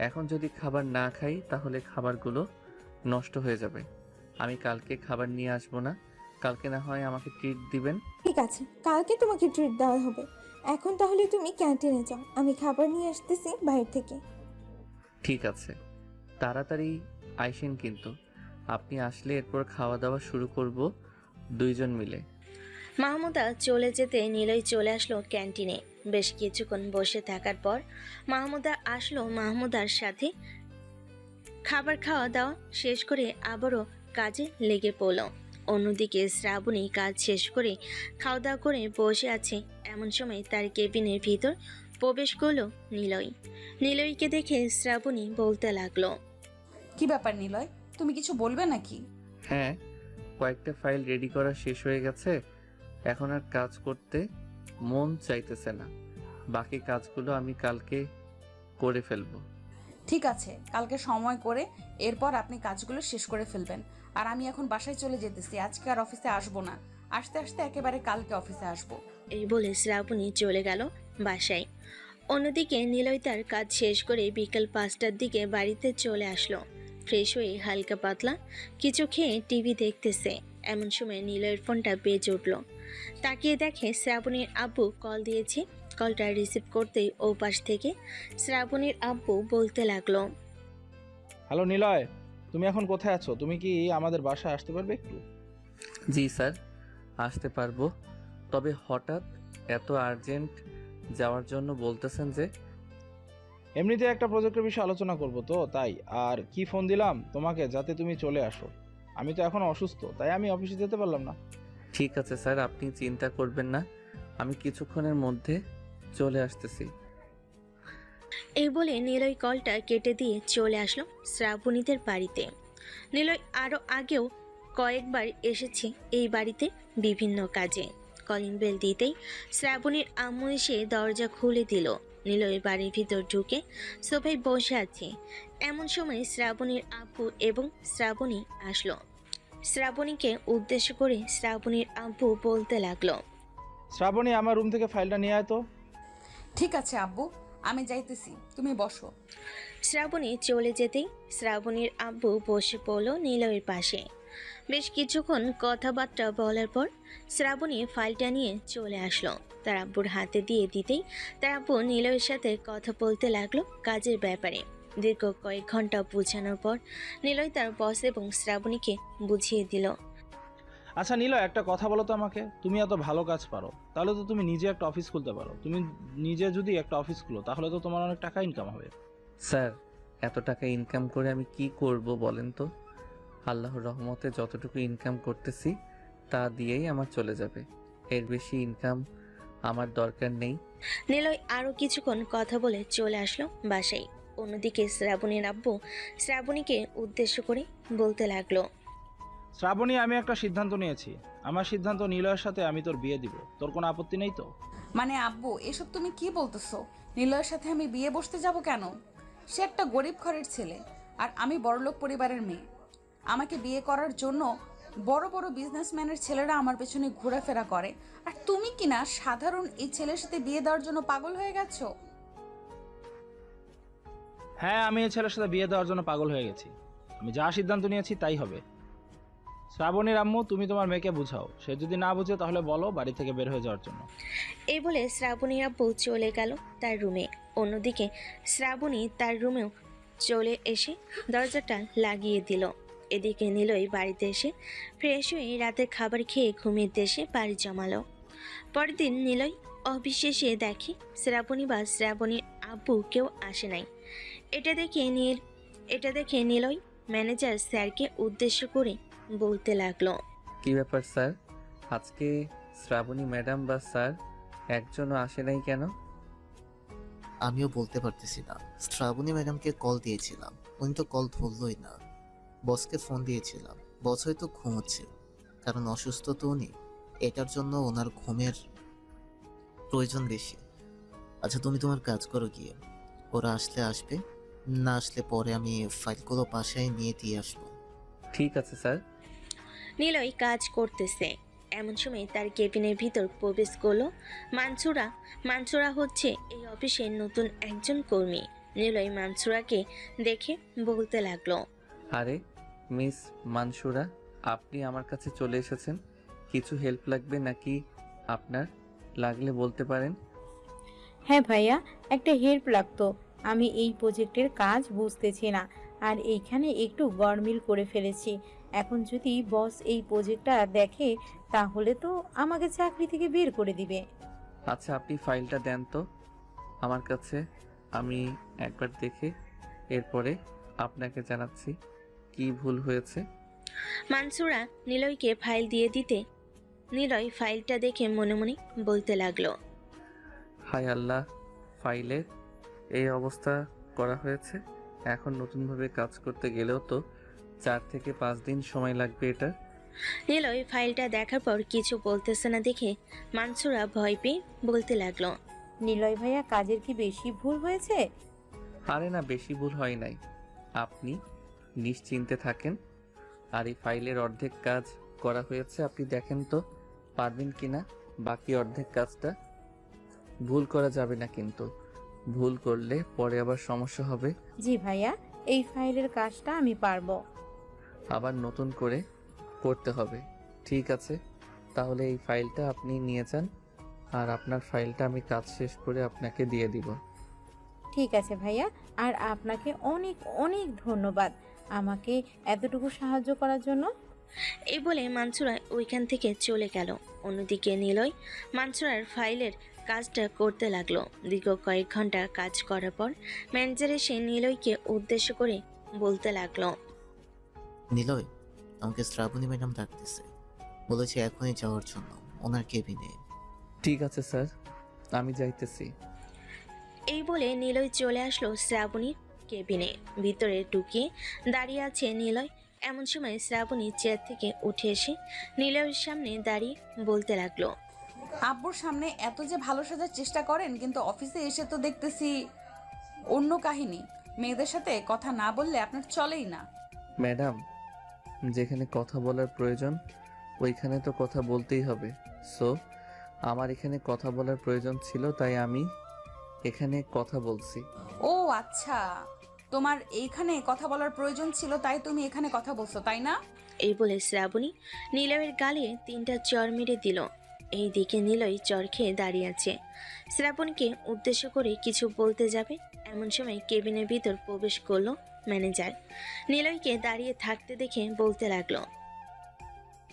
এখন যদি খাবার না খাই তাহলে খাবারগুলো নষ্ট হয়ে যাবে। আমি কালকে খাবার নিয়ে আসবো না, কালকে না হয় আমাকে ট্রিট দিবেন। ঠিক আছে, কালকে তোমাকে ট্রিট দেওয়া হবে। এখন তাহলে তুমি ক্যান্টিনে যাও, আমি খাবার নিয়ে আসতেছি বাইরে থেকে। ঠিক আছে, তাড়াতাড়ি আইসেন কিন্তু। আপনি আসলে এরপর খাওয়া দাওয়া শুরু করব দুইজন মিলে। মাহমুদা চলে যেতে নিলয় চলে আসলো ক্যান্টিনে। বেশ কিছুক্ষণ বসে থাকার পর মাহমুদা আসলো। মাহমুদার সাথে খাবার খাওয়া দাওয়া শেষ করে আবারও কাজে লেগে পড়ল। অন্যদিকে শ্রাবণী কাজ শেষ করে খাওয়া দাওয়া করে বসে আছে। এমন সময় তার কেবিনের ভিতর প্রবেশ করলো নিলয়কে দেখে শ্রাবণী বলতে লাগলো, কি ব্যাপার নিলয়, তুমি কিছু বলবে নাকি? হ্যাঁ, কয়েকটা ফাইল রেডি করা শেষ হয়ে গেছে, এখন আর কাজ করতে মন চাইতেছে না। বাকি কাজগুলো আমি কালকে করে ফেলবো। ঠিক আছে, কালকে সময় করে এরপর আপনি কাজগুলো শেষ করে ফেলবেন। আর আমি এখন বাসায় চলে যেতেছি, আজকে আর অফিসে আসবো না। আসতে আসতে একেবারে কালকে অফিসে আসবো। এই বলে শ্রাবণী চলে গেল বাসায়। অন্যদিকে নিলয় তার কাজ শেষ করে বিকাল 5টার দিকে বাড়িতে চলে আসলো। ফ্রেশ হয়ে হালকা পাতলা কিছু খেয়ে টিভি দেখতেছে। এমন সময় নিলয়ের ফোনটা বেজে উঠল। তাকিয়ে দেখে শ্রাবণীর আব্বু কল দিয়েছে। কলটা রিসিভ করতেই ও পাশ থেকে শ্রাবণীর আব্বু বলতে লাগলো, হ্যালো নিলয়, তুমি এখন কোথায় আছো? তুমি কি আমাদের বাসায় আসতে পারবে একটু? জি স্যার, আসতে পারবো। তবে হঠাৎ এত আর্জেন্ট যাওয়ার জন্য বলতেছেন যে? এমনিতে একটা প্রজেক্টের বিষয়ে আলোচনা করব তো, তাই। আর কি ফোন দিলাম তোমাকে যাতে তুমি চলে আসো। আমি তো এখন অসুস্থ, তাই আমি অফিসে যেতে পারলাম না। ঠিক আছে স্যার, আপনি চিন্তা করবেন না, আমি কিছুক্ষণের মধ্যে চলে আসতেছি। এই বলে নিলয় কলটা কেটে দিয়ে চলে আসলো শ্রাবণীদের বাড়িতে। নিলয় আরও আগেও কয়েকবার এসেছে এই বাড়িতে বিভিন্ন কাজে। কলিং বেল দিতেই শ্রাবণীর আম্মু এসে দরজা খুলে দিল। নিলয় বাড়ির ভিতর ঢুকে সোফায় বসে আছে। এমন সময় শ্রাবণীর আব্বু এবং শ্রাবণী আসলো। শ্রাবণীকে উদ্দেশ্য করে শ্রাবণীর আব্বু বলতে লাগলো, শ্রাবণী, আমার রুম থেকে ফাইলটা নিয়ে আয় তো। ঠিক আছে আব্বু, আমি যাইতেছি, তুমি বসো। শ্রাবণী চলে যেতেই শ্রাবণীর আব্বু বসে পড়ল নিলয়ের পাশে। বেশ কিছুক্ষণ কথাবার্তা বলার পর শ্রাবণী ফাইলটা নিয়ে চলে আসলো। তার আব্বুর হাতে দিয়ে দিতেই তার আব্বু নিলয়ের সাথে কথা বলতে লাগলো কাজের ব্যাপারে। দীর্ঘ কয়েক ঘন্টা বোঝানোর পর নিলয় তার বস এবং শ্রাবণীকে বুঝিয়ে দিল। আচ্ছা নিলয়, একটা কথা বলো তো আমাকে। তুমি এত ভালো কাজ পারো, তাহলে তো তুমি নিজে একটা অফিস খুলতে পারো। তুমি নিজে যদি একটা অফিস খুলো তাহলে তো তোমার অনেক টাকা ইনকাম হবে। স্যার, এত টাকা ইনকাম করে আমি কি করব বলেন তো? আল্লাহর রহমতে যতটুকু ইনকাম করতেছি তা দিয়েই আমার চলে যাবে। এর বেশি ইনকাম আমার দরকার নেই। নিলয় আরও কিছুক্ষণ কথা বলে চলে আসলো বাসায়। অন্যদিকে শ্রাবণীর আব্বু শ্রাবণীকে উদ্দেশ্য করে বলতে লাগলো, শ্রাবণী, আমি একটা সিদ্ধান্ত নিয়েছি। আমার সিদ্ধান্ত, নিলয়ের সাথে আমি তোর বিয়ে দিব। তোর কোনো আপত্তি নেই তো? মানে আব্বু, এসব তুমি কি বলতেছো? নিলয়ের সাথে আমি বিয়ে বসতে যাব কেন? সে একটা গরিব ঘরের ছেলে আর আমি বড়লোক পরিবারের মেয়ে। আমাকে বিয়ে করার জন্য বড় বড় বিজনেসম্যানের ছেলেরা আমার পেছনে ঘোরাফেরা করে, আর তুমি কিনা সাধারণ এই ছেলের সাথে বিয়ে দেওয়ার জন্য পাগল হয়ে গেছো। হ্যাঁ, আমি এই ছেলের সাথে বিয়ে দেওয়ার জন্য পাগল হয়ে গেছি। আমি যা সিদ্ধান্ত নিয়েছি তাই হবে। শ্রাবণীর আম্মু, তুমি তোমার মেয়েকে বুঝাও। সে যদি না বুঝে তাহলে বলো বাড়ি থেকে বের হয়ে যাওয়ার জন্য। এই বলে শ্রাবণীর আব্বু চলে গেল তার রুমে। অন্যদিকে শ্রাবণী তার রুমেও চলে এসে দরজাটা লাগিয়ে দিল। এদিকে নিলয় বাড়িতে এসে ফ্রেশ হয়ে রাতের খাবার খেয়ে ঘুমিয়ে দেশে বাড়ি জমালো। পরের দিন নিলয় অফিস শেষে দেখে শ্রাবণী বা শ্রাবণীর আব্বু কেউ আসে নাই। এটা দেখে নিলয় ম্যানেজার স্যারকে উদ্দেশ্য করে বলতে লাগলো, কি ব্যাপার স্যার, আজকে শ্রাবণী ম্যাডাম বা স্যার একজনও আসে নাই কেন? আমিও বলতে পারতেছি না। শ্রাবণী ম্যাডামকে কল দিয়েছিলাম, উনি তো কল ধরলই না। বসকে ফোন দিয়েছিলাম, বস হয়তো ঘুমোচ্ছে, কারণ অসুস্থ তো উনি। এটার জন্য ওনার ঘুমের প্রয়োজন বেশি। আচ্ছা, তুমি তোমার কাজ করো গিয়ে। ওরা আসলে আসবে, না আসলে পরে আমি ফাইলগুলো বাসায় নিয়ে দিয়ে আসবো। ঠিক আছে স্যার। নিলয় কাজ করতেছে। এমন সময় তার কেবিনের ভিতর প্রবেশ করলো মানসুরা। মানসুরা হচ্ছে এই অফিসের নতুন একজন কর্মী। নিলয় মানসুরাকে দেখে বলতে লাগলো, আরে মিস মানসুরা, আপনি আমার কাছে চলে এসেছেন। কিছু হেল্প লাগবে নাকি আপনার? লাগলে বলতে পারেন। হ্যাঁ ভাইয়া, একটা হেল্প লাগতো। আমি এই প্রজেক্টের কাজ বুঝতেছি না, আর এইখানে একটু গড়মিল করে ফেলেছি। এখন যদি বস এই প্রজেক্টটা দেখে তাহলে তো আমাকে চাকরি থেকে বের করে দিবে। আচ্ছা, আপনি ফাইলটা দেন তো আমার কাছে, আমি একবার দেখে এরপরে আপনাকে জানাচ্ছি কি ভুল হয়েছে। মানসুরা নিলয়কে ফাইল দিয়ে দিতে নিলয় ফাইলটা দেখে মনে মনে বলতে লাগলো, হায় আল্লাহ, ফাইলের এই অবস্থা করা হয়েছে। এখন নতুনভাবে কাজ করতে গেলেও তো 4 থেকে 5 দিন সময় লাগবে এটা। নিলয় ফাইলটা দেখার পর কিছু বলতেছে না দেখে মানসুরা ভয় পেয়ে বলতে লাগলো, নিলয় ভাইয়া কাজের কি বেশি ভুল হয়েছে? আরে না, বেশি ভুল হয় নাই। আপনি নিশ্চিন্তে থাকেন। আর এই ফাইলের অর্ধেক কাজ করা হয়েছে, আপনি দেখেন তো পারবেন কিনা বাকি অর্ধেক কাজটা। ভুল করা যাবে না কিন্তু, ভুল করলে পরে আবার সমস্যা হবে। জি ভাইয়া, এই ফাইলের কাজটা আমি পারবো। আবার নতুন করে করতে হবে। ঠিক আছে, তাহলে এই ফাইলটা আপনি নিয়ে যান, আর আপনার ফাইলটা আমি কাজ শেষ করে আপনাকে দিয়ে দিব। ঠিক আছে ভাইয়া, আর আপনাকে অনেক অনেক ধন্যবাদ আমাকে এতটুকু সাহায্য করার জন্য। এই বলে মানসুরা ওইখান থেকে চলে গেল। অন্যদিকে নিলয় মানসুরার ফাইলের কাজটা করতে লাগলো। দীর্ঘ কয়েক ঘন্টা কাজ করার পর ম্যানেজার এসে নিলয়কে উদ্দেশ্য করে বলতে লাগলো, নিলয়, আমাকে শ্রাবণী ম্যাডাম ডাকতেছে, বলেছে এখনই যাওয়ার জন্য ওনার কেবিনে। ঠিক আছে স্যার, আমি যাইতেছি। এই বলে নিলয় চলে আসলো শ্রাবণীর কেবিনে। ভিতরে ঢুকিয়ে দাঁড়িয়ে আছে নিলয়। এমন সময় শ্রাবণী চেয়ার থেকে উঠে এসে নিলয়ের সামনে দাঁড়িয়ে বলতে লাগলো, আব্বুর সামনে এত যে ভালো সাজার চেষ্টা করেন, কিন্তু অফিসে এসে তো দেখতেছি অন্য কাহিনী। মেয়েদের সাথে কথা না বললে আপনার চলেই না। ম্যাডাম, যেখানে কথা বলার প্রয়োজন ওইখানে তো কথা বলতেই হবে। সো আমার এখানে কথা বলার প্রয়োজন ছিল, তাই আমি এখানে কথা বলছি। ও আচ্ছা, তোমার এইখানে কথা বলার প্রয়োজন ছিল তাই তুমি এখানে কথা বলছো, তাই না? এই বলে শ্রাবণী নিলয়ের গালে 3টা চড় মেরে দিল। এই দিকে নিলয় চড় খেয়ে দাঁড়িয়ে আছে। শ্রাবণীকে উদ্দেশ্য করে কিছু বলতে যাবে, এমন সময় কেবিনের ভিতর প্রবেশ করলো ম্যানেজার। নিলয়কে দাঁড়িয়ে থাকতে দেখে বলতে লাগলো,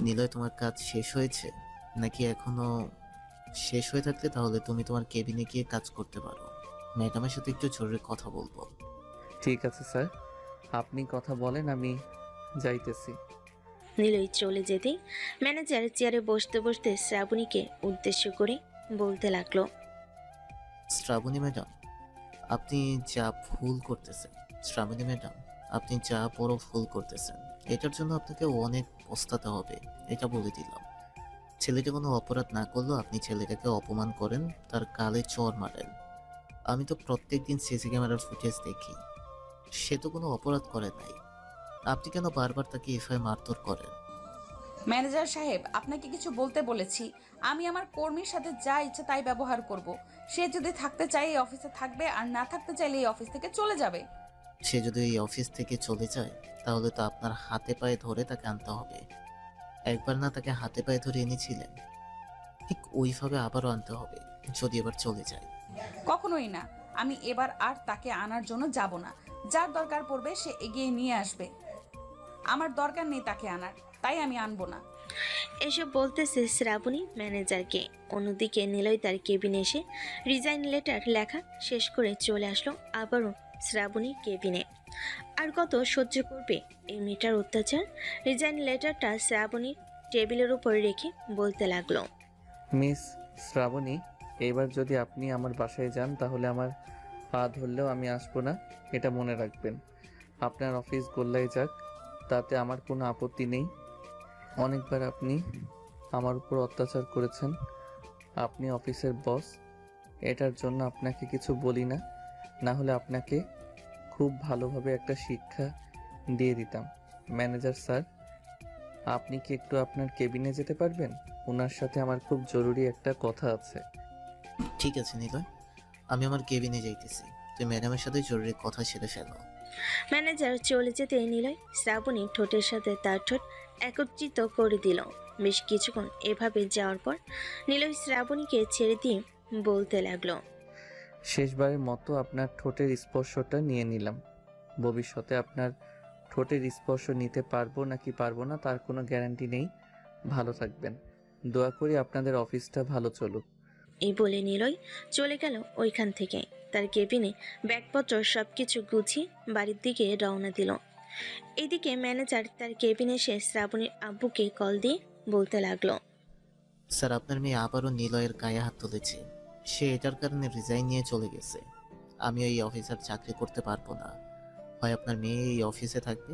নিলয়, তোমার কাজ শেষ হয়েছে নাকি এখনো? শেষ হয়ে থাকলে তাহলে তুমি তোমার কেবিনে গিয়ে কাজ করতে পারো। ম্যাডামের সাথে একটু জরুরি কথা বলবো। ঠিক আছে স্যার, আপনি কথা বলেন, আমি যাইতেছি। নিলয় চলে যেতেই ম্যানেজার চেয়ারে বসতে বসতে শ্রাবণীকে উদ্দেশ্য করে বলতে লাগলো, শ্রাবণী ম্যাডাম, আপনি যা ভুল করতেছেন, শ্রাবণী ম্যাডাম, আপনি যা বড় ভুল করতেছেন, এটার জন্য আপনাকে অনেক পস্তাতে হবে, এটা বলে দিলাম। ছেলেটা কোনো অপরাধ না করলেও আপনি ছেলেটাকে অপমান করেন, তার গালে চড় মারেন। আমি তো প্রত্যেকদিন সিসি ক্যামেরার ফুটেজ দেখি, সে তো কোনো অপরাধ করে নাই। আপনি কেন বারবার তাকে এভাবে মারধর করেন? ম্যানেজার সাহেব, আপনাকে কিছু বলতে বলেছি। আমি আমার কর্মীর সাথে যা ইচ্ছে তাই ব্যবহার করব। সে যদি থাকতে চায় এই অফিসে থাকবে, আর না থাকতে চাইলে এই অফিস থেকে চলে যাবে। সে যদি এই অফিস থেকে চলে যায় তাহলে তো আপনার হাতে পায়ে ধরে তাকে আনতে হবে। একবার না তাকে হাতে পায়ে ধরে এনেছিলেন, ঠিক ওইভাবে আবারও আনতে হবে যদি এবার চলে যায়। কখনোই না, আমি এবার আর তাকে আনার জন্য যাব না। যার দরকার পড়বে সে এগিয়ে নিয়ে আসবে, আমার দরকার নেই তাকে আনার, তাই আমি আনবো না। এসব বলতেছে শ্রাবণী ম্যানেজারকে। অন্যদিকে নিলয় তার কেবিনে এসে রিজাইন লেটার লেখা শেষ করে চলে আসলো আবারও শ্রাবণীর কেবিনে। আর কত সহ্য করবে এই মেয়েটার অত্যাচার। রিজাইন লেটারটা শ্রাবণীর টেবিলের উপর রেখে বলতে লাগলো, মিস শ্রাবণী, এবার যদি আপনি আমার বাসায় যান তাহলে আমার পা ধরলেও আমি আসবো না, এটা মনে রাখবেন। আপনার অফিস গোল্লায় যাক, তাতে আমার কোনো আপত্তি নেই। অনেকবার আপনি আমার উপর অত্যাচার করেছেন, আপনি অফিসের বস, এটার জন্য আপনাকে কিছু বলি না, না হলে আপনাকে খুব ভালোভাবে একটা শিক্ষা দিয়ে দিতাম। ম্যানেজার স্যার, আপনি কি একটু আপনার কেবিনে যেতে পারবেন? ওনার সাথে আমার খুব জরুরি একটা কথা আছে। ঠিক আছে নিলয়, আমি আমার কেবিনে যাইতেছি, তুই ম্যাডামের সাথে জরুরি কথা সেরে ফেলো। ম্যানেজার চলে যেতে নিলয় শ্রাবণী ঠোঁটের সাথে তার ঠোঁট একত্রিত করে দিল। বেশ কিছুক্ষণ এভাবে যাওয়ার পর নিলয় শ্রাবণীকে ছেড়ে দিয়ে বলতে লাগলো, শেষবারের মতো আপনার ঠোঁটের স্পর্শটা নিয়ে নিলাম। ভবিষ্যতে আপনার ঠোঁটের স্পর্শ নিতে পারবো নাকি পারবো না তার কোনো গ্যারান্টি নেই। ভালো থাকবেন, দোয়া করি আপনাদের অফিসটা ভালো চলুক। এই বলে নিলয় চলে গেল ওইখান থেকে। তার কেবিনে ব্যাগপত্র সবকিছু গুছিয়ে বাড়ির দিকে রওনা দিল। এদিকে ম্যানেজার তার কেবিনে এসে শ্রাবণীর আব্বুকে কল দিয়ে বলতে লাগলো, স্যার, আপনার মেয়ে আবারও নিলয়ের গায়ে হাত তুলেছে। সে এটার কারণে রিজাইন নিয়ে চলে গেছে। আমি এই অফিসার চাকরি করতে পারবো না। হয় আপনার মেয়ে এই অফিসে থাকবে,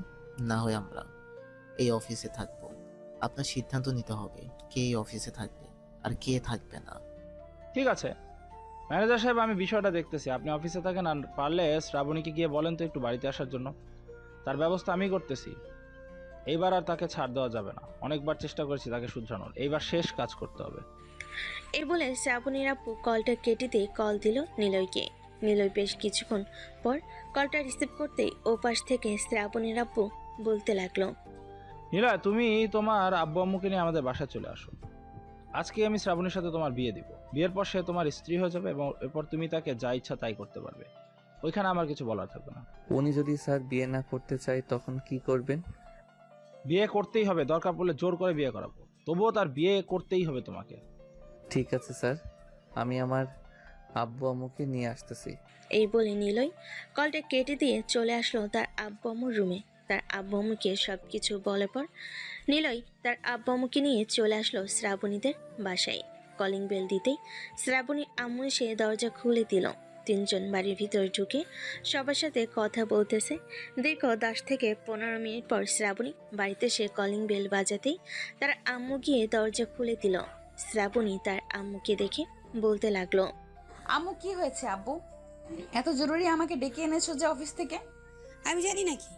না হয় আমরা এই অফিসে থাকবো। আপনার সিদ্ধান্ত নিতে হবে কে এই অফিসে থাকবে আর কে থাকবে না। ঠিক আছে ম্যানেজার সাহেব, আমি বিষয়টা দেখতেছি। আপনি অফিসে থাকেন, আর পারলে শ্রাবণীকে গিয়ে বলেন তো একটু বাড়িতে আসার জন্য। তার ব্যবস্থা আমি করতেছি। এইবার আর তাকে ছাড় দেওয়া যাবে না। অনেকবার চেষ্টা করেছি তাকে শুধরানোর, এইবার শেষ কাজ করতে হবে। এই বলে শ্রাবণীর আপু কলটা কেটে দিয়ে কল দিল নিলয়কে। নিলয় বেশ কিছুক্ষণ পর কলটা রিসিভ করতেই ওপাশ থেকে শ্রাবণীর আপু বলতে লাগলো, নীলয়, তুমি তোমার আব্বু আম্মুকে নিয়ে আমাদের বাসায় চলে আসো। আজকে আমি শ্রাবণীর সাথে তোমার বিয়ে দিব। বিয়ের পর সে তোমার স্ত্রী হয়ে যাবে এবং এরপর তুমি তাকে যা ইচ্ছা তাই করতে পারবে। ওইখানে আমার কিছু বলার থাকবে না। উনি যদি স্যার বিয়ে না করতে চায় তখন কি করবেন? বিয়ে করতেই হবে, দরকার পড়লে জোর করে বিয়ে করাবো। তবুও তার বিয়ে করতেই হবে তোমাকে। ঠিক আছে স্যার, আমি আমার আব্বু আম্মুকে নিয়ে আসতেছি। এই বলে নিলয় কলটা কেটে দিয়ে চলে আসলো তার আব্বু আম্মুর রুমে। তার আব্বু আম্মুকে সব কিছু বলার পর নিলয় তার আব্বু আম্মুকে নিয়ে চলে আসলো শ্রাবণীদের বাসায়। কলিং বেল দিতেই শ্রাবণীর আম্মু এসে দরজা খুলে দিল। তিনজন বাড়ির ভিতরে ঢুকে সবার সাথে কথা বলতেছে। দীর্ঘ 10 থেকে 15 মিনিট পর শ্রাবণী বাড়িতে এসে কলিং বেল বাজাতেই তার আম্মু গিয়ে দরজা খুলে দিল। শ্রাবণী তার আম্মুকে দেখে বলতে লাগলো, আম্মু কি হয়েছে আব্বু? এত জরুরি আমাকে ডেকে এনেছো যে অফিস থেকে? আমি জানি নাকি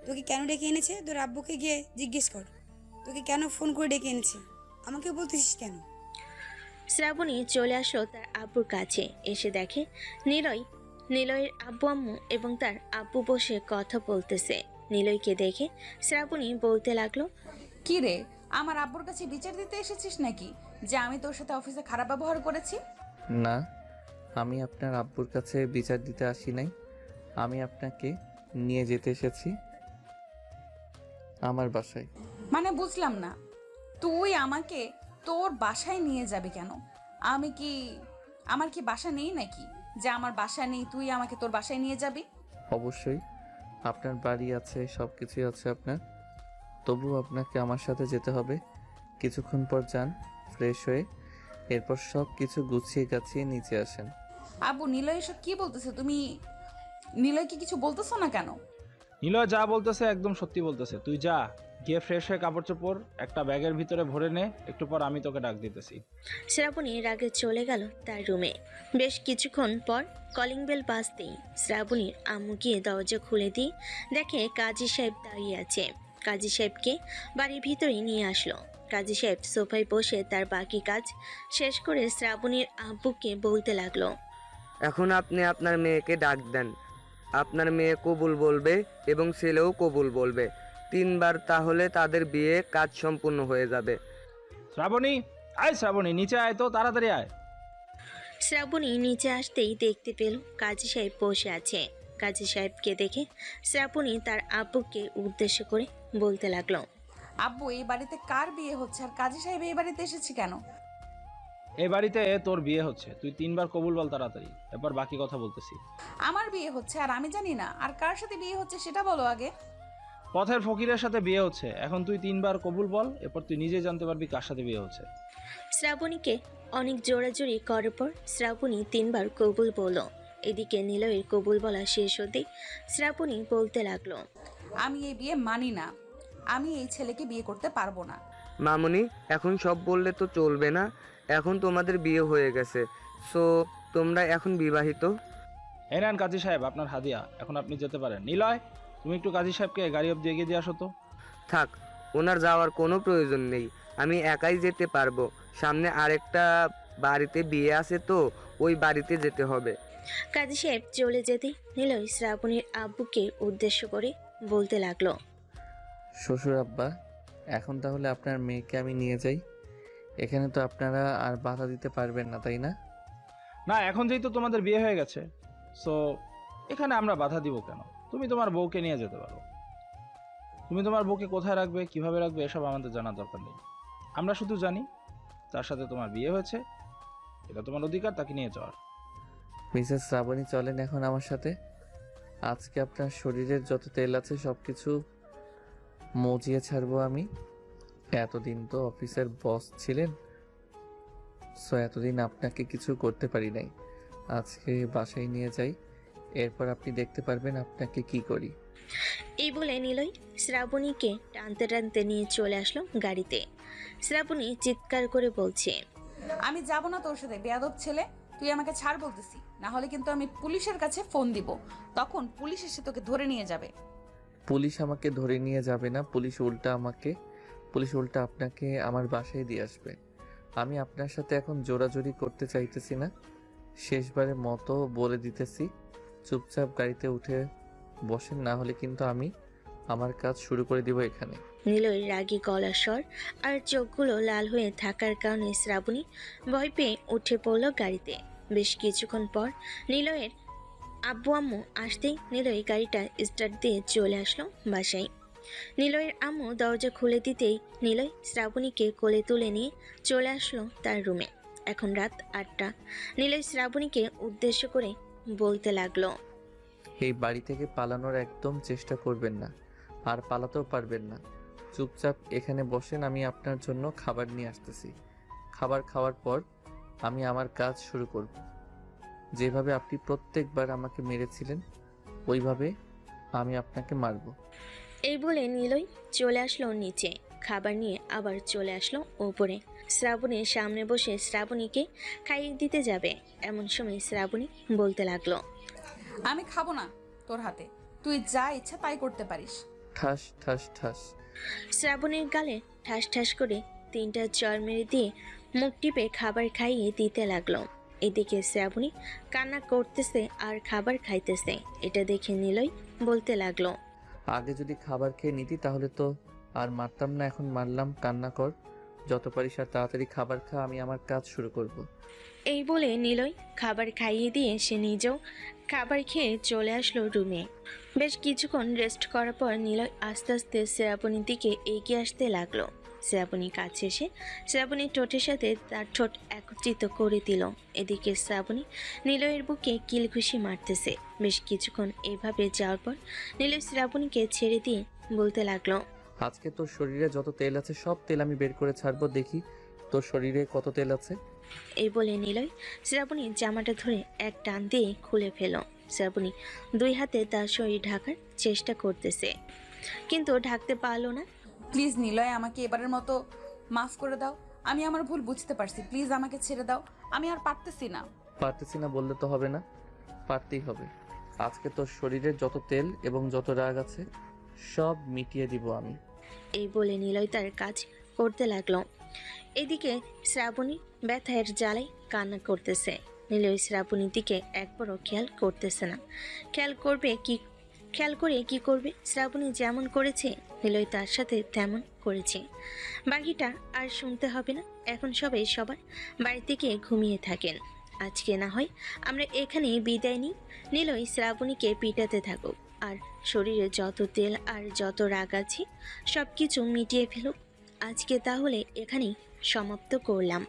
তোকে কেন ডেকে এনেছে? তোর আব্বুকে গিয়ে জিজ্ঞেস কর তোকে কেন ফোন করে ডেকে এনেছে। আমাকে বলতেছিস কেন? শ্রাবণী চলে আসলো তার আব্বুর কাছে। এসে দেখে নিলয়ের আব্বু আম্মু এবং তার আব্বু বসে কথা বলতেছে। নিলয়কে দেখে শ্রাবণী বলতে লাগলো, কি রে, আমার আব্বুর কাছে বিচার দিতে এসেছিস নাকি যে আমি তোর সাথে অফিসে খারাপ ব্যবহার করেছি? না, আমি আপনার আব্বুর কাছে বিচার দিতে আসি নাই। আমি আপনাকে নিয়ে যেতে এসেছি আমার বাসায়। মানে বুঝলাম না, তুই আমাকে তোর বাসায় নিয়ে যাবি কেন? আমার কি বাসা নেই নাকি যে আমার বাসা নেই তুই আমাকে তোর বাসায় নিয়ে যাবি? অবশ্যই আপনার বাড়ি আছে, সব কিছুই আছে আপনার, তবুও আপনাকে আমার সাথে যেতে হবে। কিছুক্ষণ পর যান, ফ্রেশ হয়ে এরপর সব কিছু গুছিয়ে গাছিয়ে নিচে আসেন। আব্বু, নিলয় এসব কি বলতেছে? তুমি নিলয়কে কিছু বলতেছো না কেন? নীলয় যা বলতেছে একদম সত্যি বলতেছে। তুই যা, গিয়ে ফ্রেশ হয়ে কাপড় চোপড় একটা ব্যাগের ভিতরে ভরে নে। একটু পর আমি তোকে ডাক দিতেছি। শ্রাবণী রাগে চলে গেল তার রুমে। বেশ কিছুক্ষণ পর কলিং বেল বাজতেই শ্রাবণীর আম্মু গিয়ে দরজা খুলে দিয়ে দেখে কাজী সাহেব দাঁড়িয়ে আছে। কাজী সাহেবকে বাড়ির ভিতরে নিয়ে আসলো। কাজী সাহেব সোফায় বসে তার বাকি কাজ শেষ করে শ্রাবণীর আব্বুকে বলতে লাগলো, এখন আপনি আপনার মেয়েকে ডাক দেন। আপনার মেয়ে কবুল বলবে এবং ছেলেও কবুল বলবে 3 বার, তাহলে তাদের বিয়ে কাজ সম্পূর্ণ হয়ে যাবে। শ্রাবণী, আয় শ্রাবণী, নিচে আয় তো, তাড়াতাড়ি আয়। শ্রাবণী নিচে আসতেই দেখতে পেল কাজী সাহেব বসে আছে। কাজী সাহেবকে দেখে শ্রাবণী তার আব্বুকে উদ্দেশ্য করে বলতে লাগলো, আব্বু, এই বাড়িতে কার বিয়ে হচ্ছে আর কাজী সাহেব এই বাড়িতে এসেছে কেন? এই বাড়িতে তোর বিয়ে হচ্ছে, তুই 3 বার কবুল বল তাড়াতাড়ি, এরপর বাকি কথা বলতেছি। আমার বিয়ে হচ্ছে আর আমি জানি না? আর কার সাথে বিয়ে হচ্ছে সেটা বলো আগে। পথের ফকিরের সাথে বিয়ে হচ্ছে। এখন তুই 3 বার কবুল বল, এরপর তুই নিজে জানতে পারবি কার সাথে বিয়ে হচ্ছে। শ্রাবণীকে অনেক জোরাজোরি করার পর শ্রাবণী 3 বার কবুল বলল। এদিকে নিলয়ের কবুল বলা শেষ হতেই শ্রাবণী বলতে লাগলো, আমি এই বিয়ে মানি না। আমি এই ছেলেকে বিয়ে করতে পারবো না। মামুনি, এখন সব বললে তো চলবে না। এখন তোমাদের বিয়ে হয়ে গেছে, সো তোমরা এখন বিবাহিত। এই নেন কাজী সাহেব আপনার হাদিয়া, এখন আপনি যেতে পারেন। নিলয়, তুমি একটু কাজী সাহেবকে গাড়ি অবধি এগিয়ে দিয়ে আসো তো। থাক, ওনার যাওয়ার কোনো প্রয়োজন নেই, আমি একাই যেতে পারবো। সামনে আরেকটা বাড়িতে বিয়ে আছে তো, ওই বাড়িতে যেতে হবে। কাজী সাহেব চলে যেতেই নিলয় শ্রাবণীর আব্বুকে উদ্দেশ্য করে বলতে লাগলো, শ্বশুর আব্বা, এখন তাহলে আপনার মেয়েকে আমি নিয়ে যাই। এখানে তো আপনারা আর বাধা দিতে পারবেন না, তাই না? না, এখন যেহেতু তোমাদের বিয়ে হয়ে গেছে, সো এখানে আমরা বাধা দিব কেন? তুমি তোমার বউকে নিয়ে যেতে পারো। তুমি তোমার বউকে কোথায় রাখবে, কিভাবে রাখবে, এসব আমাদের জানার দরকার নেই। আমরা শুধু জানি তার সাথে তোমার বিয়ে হয়েছে, এটা তোমার অধিকার তাকে নিয়ে যাওয়ার। মিসেস শ্রাবণী, চলেন এখন আমার সাথে। আজকে আপনার শরীরের যত তেল আছে সব কিছু মজিয়ে ছাড়বো আমি। এতদিন তো অফিসের বস ছিলেন, সো এতদিন আপনাকে কিছু করতে পারি নাই। আজকে বাসায় নিয়ে যাই, এরপর আপনি দেখতে পারবেন আপনাকে কি করি। এই বলে নিলয় শ্রাবণীকে টানতে টানতে নিয়ে চলে আসলো গাড়িতে। শ্রাবণী চিৎকার করে বলছে, আমি যাব না তোর সাথে বেয়াদব ছেলে। তুই আমাকে ছাড় বলতেছি, না হলে কিন্তু আমি পুলিশের কাছে ফোন দিব। তখন পুলিশ এসে তোকে ধরে নিয়ে যাবে। পুলিশ আমাকে ধরে নিয়ে যাবে না, পুলিশ উল্টা আপনাকে আমার বাসায় দিয়ে আসবে। আমি আপনার সাথে এখন জোরাজুরি করতে চাইতেছি না, শেষবারের মতো বলে দিতেছি, চুপচাপ গাড়িতে উঠে বসেন, না হলে কিন্তু আমি আমার কাজ শুরু করে দিব এখানে। নিলয়ের রাগী গলার স্বর আর চোখগুলো লাল হয়ে থাকার কারণে শ্রাবণী ভয় পেয়ে উঠে পড়ল গাড়িতে। বেশ কিছুক্ষণ পর নিলয়ের আব্বু আম্মু আসতেই নিলয় গাড়িটা স্টার্ট দিয়ে চলে আসলো বাসায়। নিলয়ের আম্মু দরজা খুলে দিতেই নিলয় শ্রাবণীকে কোলে তুলে নিয়ে চলে আসলো তার রুমে। এখন রাত 8টা। নিলয় শ্রাবণীকে উদ্দেশ্য করে বলতে লাগলো, এই বাড়ি থেকে পালানোর একদম চেষ্টা করবেন না, আর পালাতেও পারবেন না। চুপচাপ এখানে বসেন, আমি আপনার জন্য খাবার নিয়ে আসতেছি। খাবার খাওয়ার পর আমি আমার কাজ শুরু করব। যেভাবে আপনি প্রত্যেকবার আমাকে মেরেছিলেন ওইভাবে আমি আপনাকে মারব। এই বলে নিলয় চলে আসলো নিচে, খাবার নিয়ে আবার চলে আসলো ওপরে। শ্রাবণীর সামনে বসে শ্রাবণীকে খাইয়ে দিতে যাবে, এমন সময় শ্রাবণী বলতে লাগলো, আমি খাবো না তোর হাতে, তুই যা ইচ্ছা তাই করতে পারিস। ঠাস ঠাস ঠাস। শ্রাবণীর গালে ঠাস ঠাস করে 3টা চর মেরে দিয়ে মুখ টিপে খাবার খাইয়ে দিতে লাগলো। এদিকে শ্রাবণী কান্না করতেছে আর খাবার খাইতেছে। এটা দেখে নিলয় বলতে লাগলো, আগে যদি খাবার খেয়ে নিতি তাহলে তো আর মারতাম না, এখন মারলাম। কান্না কর যত পারিস আর তাড়াতাড়ি খাবার খা, আমি আমার কাজ শুরু করব। এই বলে নিলয় খাবার খাইয়ে দিয়ে সে নিজেও খাবার খেয়ে চলে আসলো রুমে। বেশ কিছুক্ষণ রেস্ট করার পর নিলয় আস্তে আস্তে শ্রাবণীর দিকে এগিয়ে আসতে লাগলো। শ্রাবণী কাছে এসে শ্রাবণীর ঠোঁটের সাথে তার ঠোঁট একত্রিত করে দিল। এদিকে শ্রাবণী নিলয়ের বুকে কিলঘুষি মারতেছে। বেশ কিছুক্ষণ এভাবে যাওয়ার পর নিলয় শ্রাবণীকে ছেড়ে দিয়ে বলতে লাগলো, আজকে তোর শরীরে যত তেল আছে সব তেল আমি বের করে ছাড়বো, দেখি তোর শরীরে কত তেল আছে। এই বলে নিলয় শ্রাবণীর জামাটা ধরে এক টান দিয়ে খুলে ফেল। শ্রাবণী 2 হাতে তার শরীর ঢাকার চেষ্টা করতেছে, কিন্তু ঢাকতে পারলো না। প্লিজ নিলয়, আমাকে এবারের মতো মাফ করে দাও। আমি আমার ভুল বুঝতে পারছি, প্লিজ আমাকে ছেড়ে দাও। আমি আর পারতেছি না। পারতেছি না বললে তো হবে না, পারতেই হবে। আজকে তোর শরীরের যত তেল এবং যত রাগ আছে সব মিটিয়ে দিব আমি। এই বলে নিলয় তার কাজ করতে লাগলো। এদিকে শ্রাবণী ব্যথার জ্বালায় কান্না করতেছে। নিলয় শ্রাবণীর দিকে একবারও খেয়াল করতেছে না। খেয়াল করে কি করবে? শ্রাবণী যেমন করেছে নিলয় তার সাথে তেমন করেছে। বাকিটা আর শুনতে হবে না। এখন সবাই সবার বাড়ি থেকে ঘুমিয়ে থাকেন। আজকে না হয় আমরা এখানেই বিদায় নিই। নিলয় শ্রাবণীকে পিটাতে থাকুক আর শরীরে যত তেল আর যত রাগ আছে সব কিছু মিটিয়ে ফেলুক। আজকে তাহলে এখানেই সমাপ্ত করলাম।